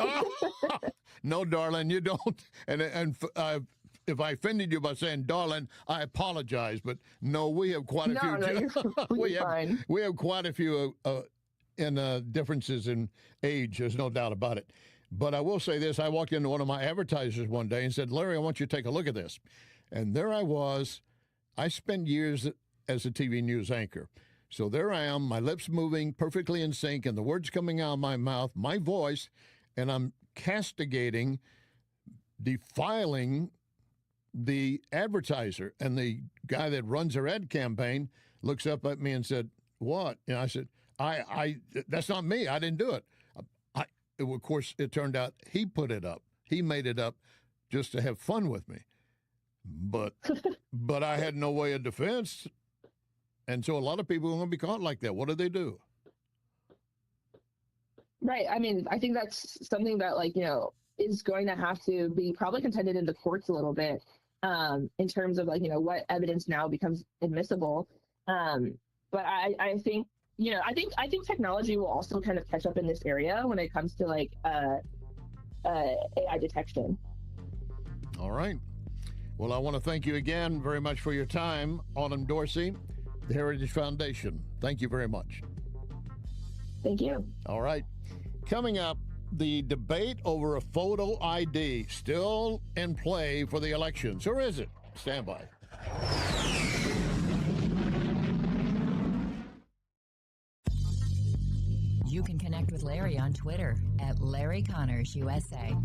No, darling, you don't. And if I offended you by saying darling, I apologize. But no, we have quite a few. We have quite a few differences in age. There's no doubt about it. But I will say this: I walked into one of my advertisers one day and said, "Larry, I want you to take a look at this." And there I was. I spent years as a TV news anchor. So there I am, my lips moving perfectly in sync, and the words coming out of my mouth, my voice, and I'm castigating, defiling the advertiser. And the guy that runs her ad campaign looks up at me and said, "What?" And I said, I that's not me. I didn't do it. Of course, it turned out he put it up. He made it up just to have fun with me. But I had no way of defense. And so a lot of people are going to be caught like that. What do they do? Right. I mean, I think that's something that, like, is going to have to be probably contended in the courts a little bit in terms of, like, what evidence now becomes admissible. But I think, I think technology will also kind of catch up in this area when it comes to, like, AI detection. All right. Well, I want to thank you again very much for your time, Autumn Dorsey, the Heritage Foundation. Thank you very much. Thank you. All right. Coming up, the debate over a photo ID still in play for the elections. Or is it? Stand by. You can connect with Larry on Twitter at Larry Connors USA.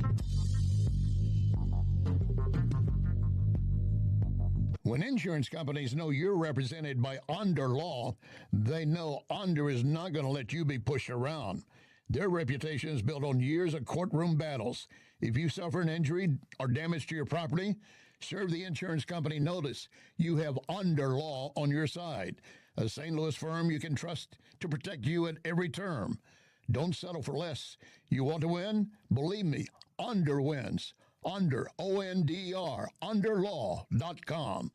When insurance companies know you're represented by Onder Law, they know Onder is not going to let you be pushed around. Their reputation is built on years of courtroom battles. If you suffer an injury or damage to your property, serve the insurance company notice. You have Onder Law on your side, a St. Louis firm you can trust to protect you at every term. Don't settle for less. You want to win? Believe me, Onder wins. Onder, O-N-D-R, underlaw.com.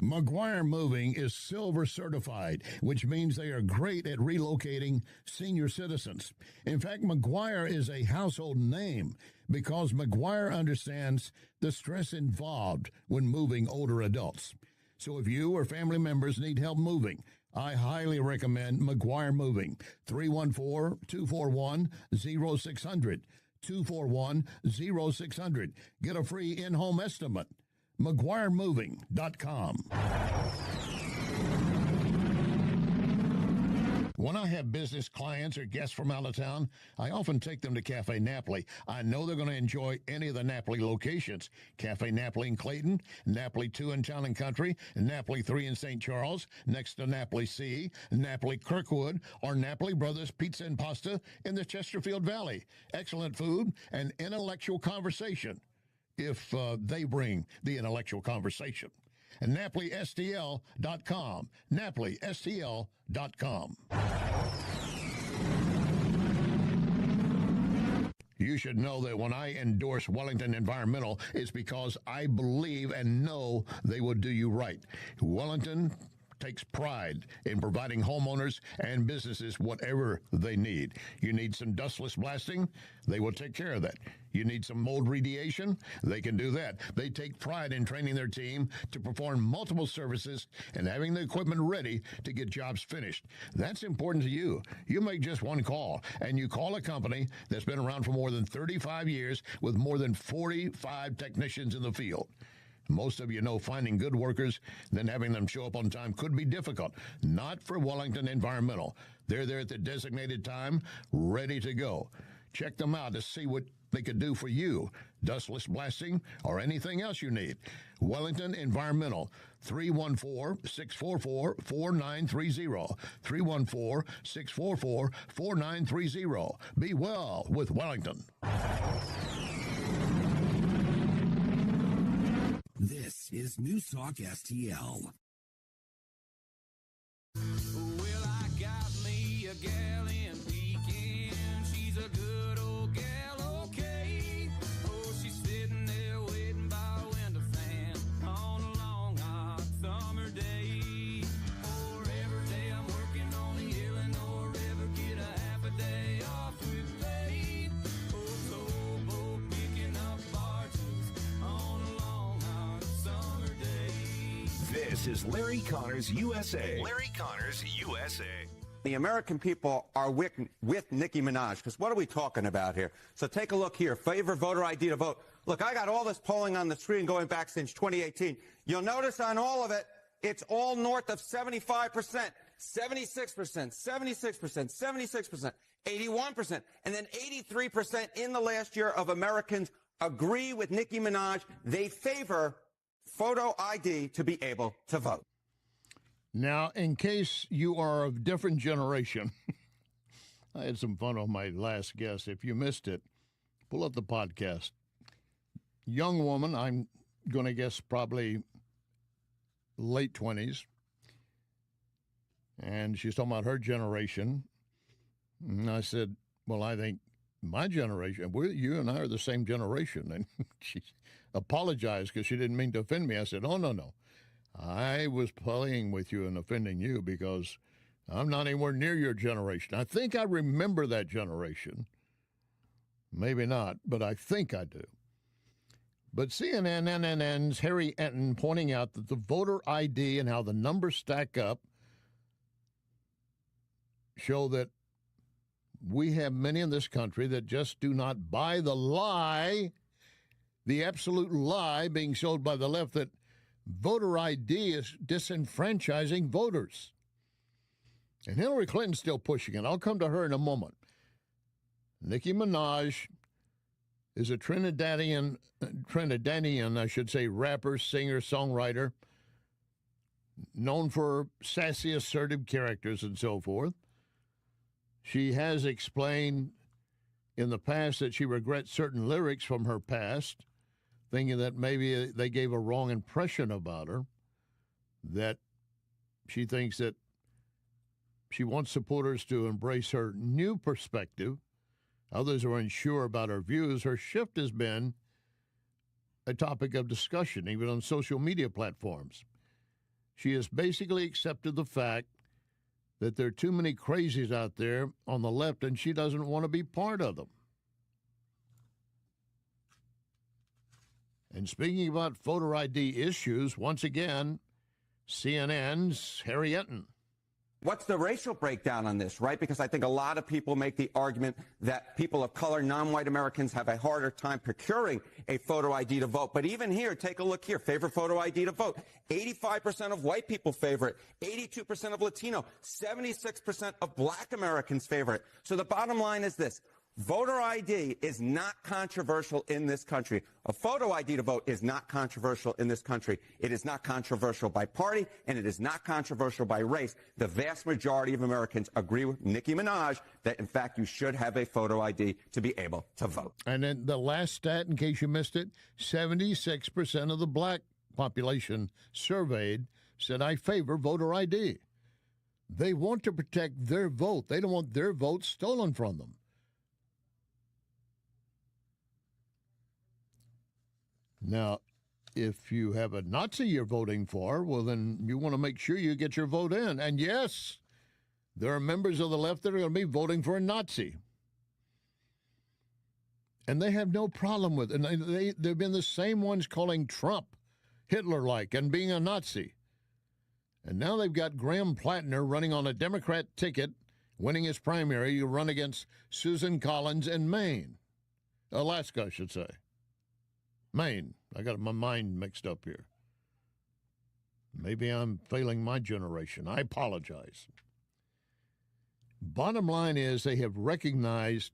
McGuire Moving is silver certified, which means they are great at relocating senior citizens. In fact, McGuire is a household name because McGuire understands the stress involved when moving older adults. So if you or family members need help moving, I highly recommend McGuire Moving. 314-241-0600. 241-0600. Get a free in-home estimate. McGuireMoving.com. When I have business clients or guests from out of town, I often take them to Cafe Napoli. I know they're going to enjoy any of the Napoli locations. Cafe Napoli in Clayton, Napoli 2 in Town and Country, Napoli 3 in St. Charles, next to Napoli C, Napoli Kirkwood, or Napoli Brothers Pizza and Pasta in the Chesterfield Valley. Excellent food and intellectual conversation, if they bring the intellectual conversation. And NapoliSTL.com. NapoliSTL.com. You should know that when I endorse Wellington Environmental, it's because I believe and know they will do you right. Wellington takes pride in providing homeowners and businesses whatever they need. You need some dustless blasting, they will take care of that. You need some mold remediation, they can do that. They take pride in training their team to perform multiple services and having the equipment ready to get jobs finished. That's important to you. You make just one call, and you call a company that's been around for more than 35 years with more than 45 technicians in the field. Most of you know finding good workers, then having them show up on time could be difficult. Not for Wellington Environmental. They're there at the designated time, ready to go. Check them out to see what they could do for you. Dustless blasting or anything else you need. Wellington Environmental, 314-644-4930. 314-644-4930. Be well with Wellington. This is News Talk STL. Well, I got me a gal in Pekin. She's a good old gal, okay. Oh, she's sitting there waiting by a window fan on a long hot summer day. Oh, every day I'm working on the Illinois River, get a half a day off with pay. Oh, so boat picking up barges on a long hot summer day. This is Larry Connors USA. Larry Connors USA. The American people are with Nicki Minaj, because what are we talking about here? So take a look here. Favor voter ID to vote. Look, I got all this polling on the screen going back since 2018. You'll notice on all of it, it's all north of 75%, 76%, 76%, 76%, 81%, and then 83% in the last year of Americans agree with Nicki Minaj. They favor photo ID to be able to vote. Now, in case you are of different generation, I had some fun on my last guest. If you missed it, pull up the podcast. Young woman, I'm going to guess probably late 20s. And she's talking about her generation. And I said, well, I think my generation, you and I are the same generation. And she apologized because she didn't mean to offend me. I said, oh, no. I was playing with you and offending you because I'm not anywhere near your generation. I think I remember that generation. Maybe not, but I think I do. But CNN's Harry Enton pointing out that the voter ID and how the numbers stack up show that we have many in this country that just do not buy the lie, the absolute lie being sold by the left that voter ID is disenfranchising voters. And Hillary Clinton's still pushing it. I'll come to her in a moment. Nicki Minaj is a Trinidadian, I should say, rapper, singer, songwriter, known for sassy, assertive characters and so forth. She has explained in the past that she regrets certain lyrics from her past, thinking that maybe they gave a wrong impression about her, that she thinks that she wants supporters to embrace her new perspective Others are unsure about her views. Her shift has been a topic of discussion, even on social media platforms. She has basically accepted the fact that there are too many crazies out there on the left, and she doesn't want to be part of them. And speaking about voter ID issues, once again, CNN's Harry Enton. What's the racial breakdown on this, right? Because I think a lot of people make the argument that people of color, non-white Americans, have a harder time procuring a photo ID to vote. But even here, take a look here. Favorite photo ID to vote. 85% of white people favor it. 82% of Latino. 76% of black Americans favor it. So the bottom line is this. Voter ID is not controversial in this country. A photo ID to vote is not controversial in this country. It is not controversial by party, and it is not controversial by race. The vast majority of Americans agree with Nicki Minaj that, in fact, you should have a photo ID to be able to vote. And then the last stat, in case you missed it, 76% of the black population surveyed said, I favor voter ID. They want to protect their vote. They don't want their vote stolen from them. Now, if you have a Nazi you're voting for, well, then you want to make sure you get your vote in. And yes, there are members of the left that are going to be voting for a Nazi. And they have no problem with it. And they've been the same ones calling Trump Hitler-like and being a Nazi. And now they've got Graham Plattner running on a Democrat ticket, winning his primary. You run against Susan Collins in Maine. Alaska, I should say. Maine. I got my mind mixed up here. Maybe I'm failing my generation. I apologize. Bottom line is they have recognized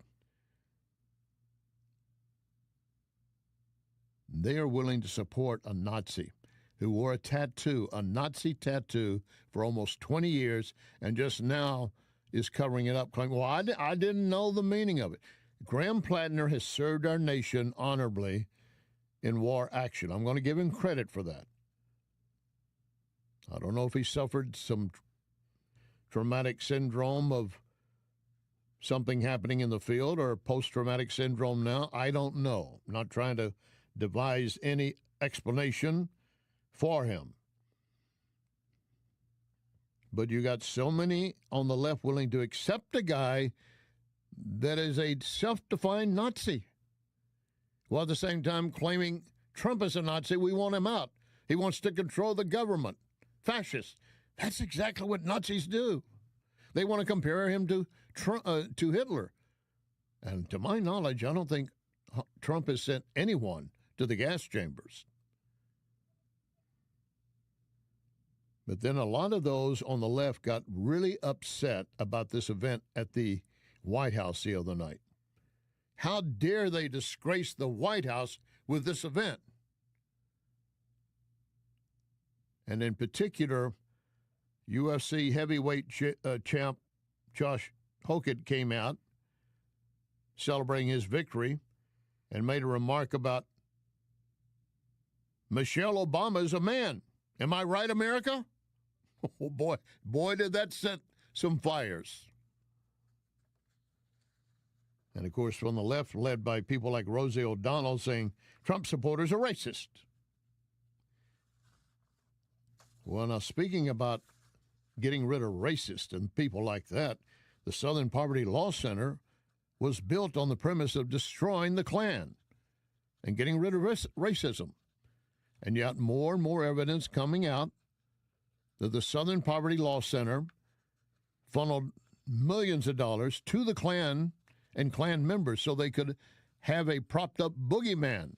they are willing to support a Nazi who wore a Nazi tattoo for almost 20 years and just now is covering it up, claiming, well, I didn't know the meaning of it. Graham Plattner has served our nation honorably in war action. I'm going to give him credit for that. I don't know if he suffered some traumatic syndrome of something happening in the field or post-traumatic syndrome now. I don't know. I'm not trying to devise any explanation for him. But you got so many on the left willing to accept a guy that is a self-defined Nazi, while at the same time claiming Trump is a Nazi. We want him out. He wants to control the government. Fascist. That's exactly what Nazis do. They want to compare him to Hitler. And to my knowledge, I don't think Trump has sent anyone to the gas chambers. But then a lot of those on the left got really upset about this event at the White House the other night. How dare they disgrace the White House with this event? And in particular, UFC heavyweight champ Josh Hokett came out celebrating his victory and made a remark about Michelle Obama is a man. Am I right, America? Oh, boy, did that set some fires. And, of course, from the left, led by people like Rosie O'Donnell saying Trump supporters are racist. Well, now, speaking about getting rid of racists and people like that, the Southern Poverty Law Center was built on the premise of destroying the Klan and getting rid of racism. And yet more and more evidence coming out that the Southern Poverty Law Center funneled millions of dollars to the Klan and Klan members so they could have a propped-up boogeyman.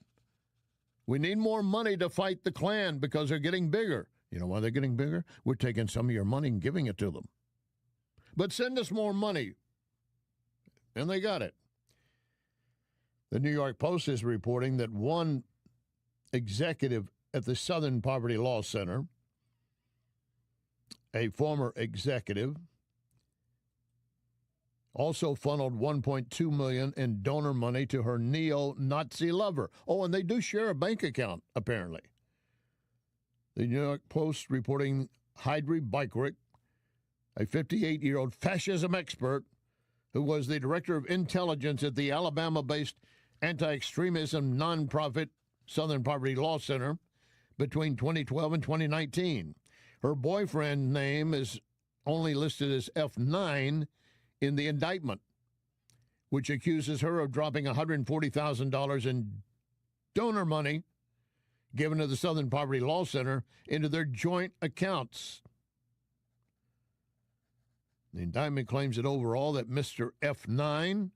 We need more money to fight the Klan because they're getting bigger. You know why they're getting bigger? We're taking some of your money and giving it to them. But send us more money. And they got it. The New York Post is reporting that one executive at the Southern Poverty Law Center, a former executive, also funneled $1.2 million in donor money to her neo-Nazi lover. Oh, and they do share a bank account, apparently. The New York Post reporting Heidrich Beikrich, a 58-year-old fascism expert who was the director of intelligence at the Alabama-based anti-extremism nonprofit Southern Poverty Law Center between 2012 and 2019. Her boyfriend's name is only listed as F9 in the indictment, which accuses her of dropping $140,000 in donor money given to the Southern Poverty Law Center into their joint accounts. The indictment claims that overall that Mr. F9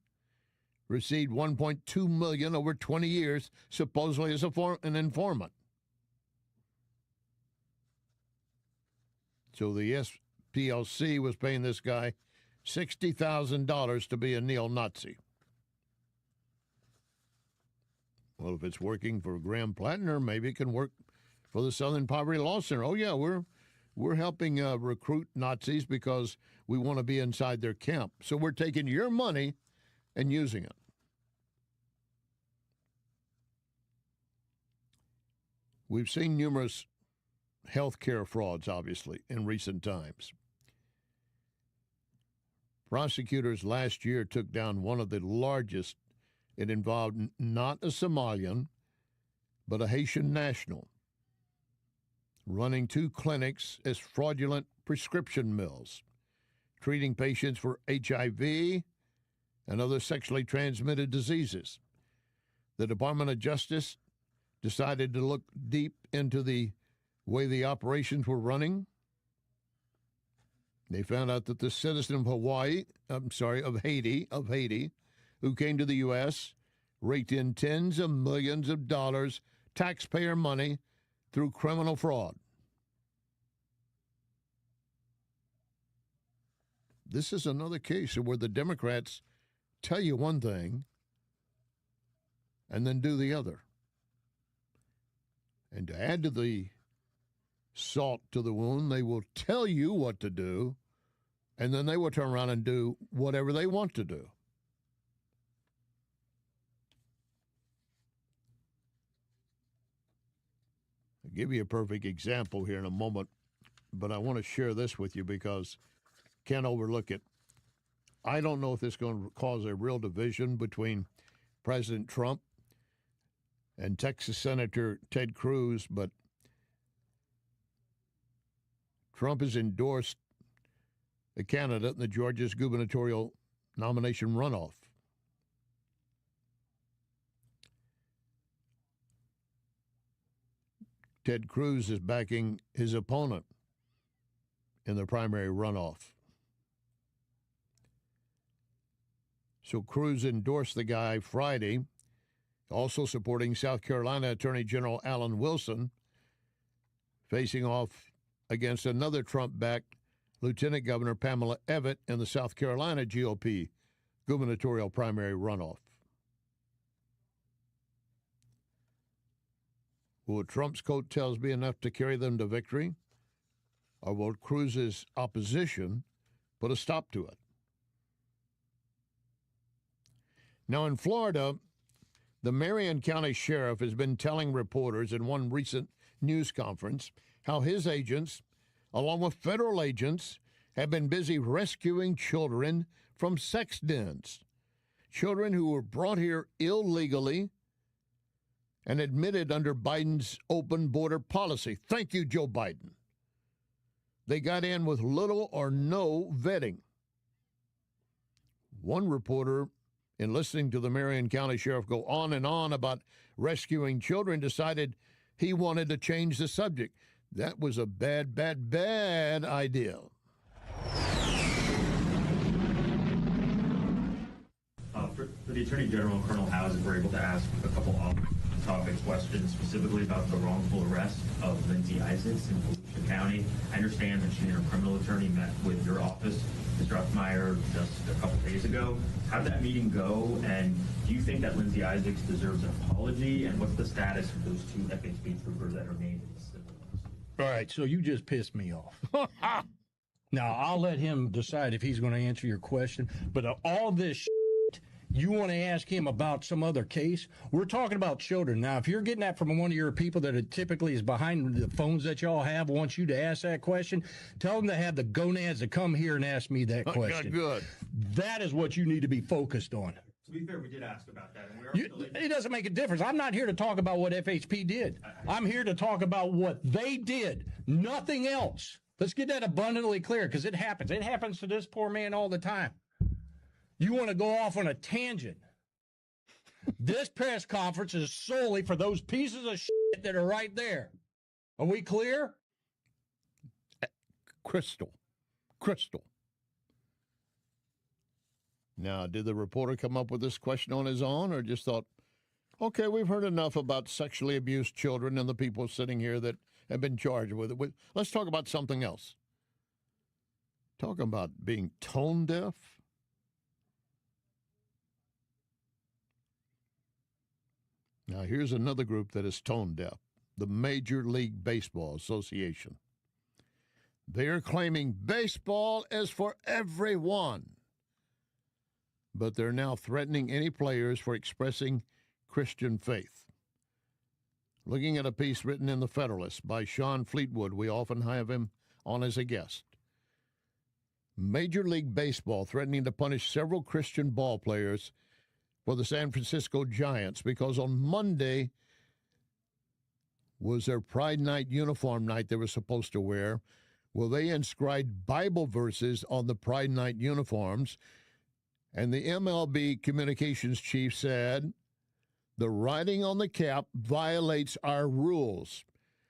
received $1.2 million over 20 years, supposedly as an informant. So the SPLC was paying this guy $60,000 to be a neo-Nazi. Well, if it's working for Graham Plattner, maybe it can work for the Southern Poverty Law Center. Oh, yeah, we're helping recruit Nazis because we want to be inside their camp. So we're taking your money and using it. We've seen numerous healthcare frauds, obviously, in recent times. Prosecutors last year took down one of the largest. It involved not a Somalian, but a Haitian national, running 2 clinics as fraudulent prescription mills, treating patients for HIV and other sexually transmitted diseases. The Department of Justice decided to look deep into the way the operations were running. They found out that the citizen of Haiti, who came to the U.S., raked in tens of millions of dollars, taxpayer money, through criminal fraud. This is another case where the Democrats tell you one thing and then do the other. And to add to the salt to the wound, they will tell you what to do, and then they will turn around and do whatever they want to do. I'll give you a perfect example here in a moment, but I want to share this with you because can't overlook it. I don't know if this is going to cause a real division between President Trump and Texas Senator Ted Cruz, but Trump has endorsed a candidate in the Georgia's gubernatorial nomination runoff. Ted Cruz is backing his opponent in the primary runoff. So Cruz endorsed the guy Friday, also supporting South Carolina Attorney General Alan Wilson, facing off against another Trump-backed Lieutenant Governor Pamela Evette in the South Carolina GOP gubernatorial primary runoff. Will Trump's coattails be enough to carry them to victory? Or will Cruz's opposition put a stop to it? Now, in Florida, the Marion County Sheriff has been telling reporters in one recent news conference how his agents, along with federal agents, have been busy rescuing children from sex dens. Children who were brought here illegally and admitted under Biden's open border policy. Thank you, Joe Biden. They got in with little or no vetting. One reporter, in listening to the Marion County Sheriff go on and on about rescuing children, decided he wanted to change the subject. That was a bad, bad, bad idea. For the Attorney General, Colonel Houser, we're able to ask a couple off-topic questions, specifically about the wrongful arrest of Lindsay Isaacs in Volusia County. I understand that she and her criminal attorney met with your office, Mr. Uffmeyer, just a couple days ago. How did that meeting go, and do you think that Lindsay Isaacs deserves an apology, and what's the status of those 2 FHP troopers that are named in the civil lawsuit? All right, so you just pissed me off. Now, I'll let him decide if he's going to answer your question, but all this You want to ask him about some other case? We're talking about children. Now, if you're getting that from one of your people that typically is behind the phones that y'all have, wants you to ask that question, tell them to have the gonads to come here and ask me that question. Good. That is what you need to be focused on. To be fair, we did ask about that. And It doesn't make a difference. I'm not here to talk about what FHP did. I'm here to talk about what they did, nothing else. Let's get that abundantly clear, because it happens. It happens to this poor man all the time. You want to go off on a tangent. This press conference is solely for those pieces of shit that are right there. Are we clear? Crystal. Now, did the reporter come up with this question on his own, or just thought, okay, we've heard enough about sexually abused children and the people sitting here that have been charged with it. Let's talk about something else. Talking about being tone deaf. Now, here's another group that is tone deaf, the Major League Baseball Association. They are claiming baseball is for everyone, but they're now threatening any players for expressing Christian faith. Looking at a piece written in The Federalist by Sean Fleetwood, we often have him on as a guest. Major League Baseball threatening to punish several Christian ball players for the San Francisco Giants because on Monday was their Pride Night uniform night they were supposed to wear. Well, they inscribed Bible verses on the Pride Night uniforms, and the MLB communications chief said, the writing on the cap violates our rules,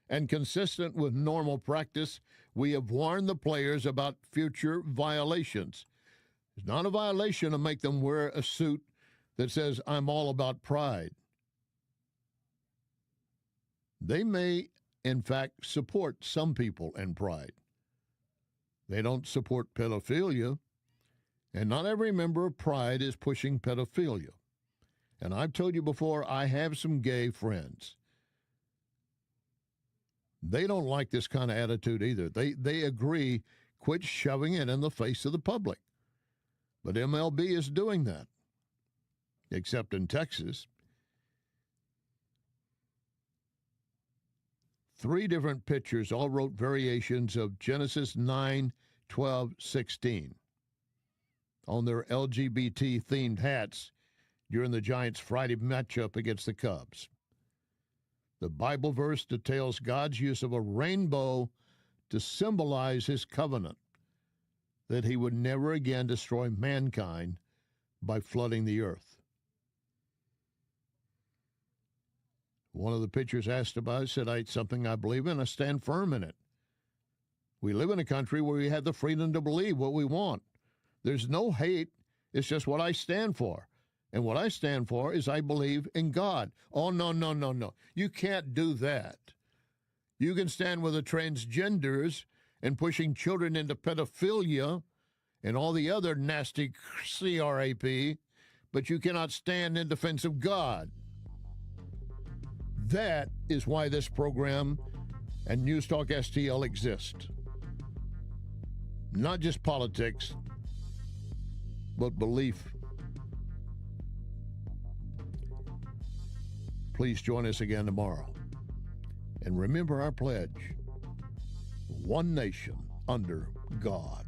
and consistent with normal practice, we have warned the players about future violations. It's not a violation to make them wear a suit that says, I'm all about pride. They may, in fact, support some people in pride. They don't support pedophilia, and not every member of Pride is pushing pedophilia. And I've told you before, I have some gay friends. They don't like this kind of attitude either. They agree, quit shoving it in the face of the public. But MLB is doing that. Except in Texas. 3 different pitchers all wrote variations of Genesis 9:12-16 on their LGBT-themed hats during the Giants' Friday matchup against the Cubs. The Bible verse details God's use of a rainbow to symbolize his covenant that he would never again destroy mankind by flooding the earth. One of the pitchers asked about it, said, it's something I believe in. I stand firm in it. We live in a country where we have the freedom to believe what we want. There's no hate. It's just what I stand for. And what I stand for is I believe in God. Oh, no. You can't do that. You can stand with the transgenders and pushing children into pedophilia and all the other nasty CRAP, but you cannot stand in defense of God. That is why this program and News Talk STL exist. Not just politics, but belief. Please join us again tomorrow. And remember our pledge, one nation under God.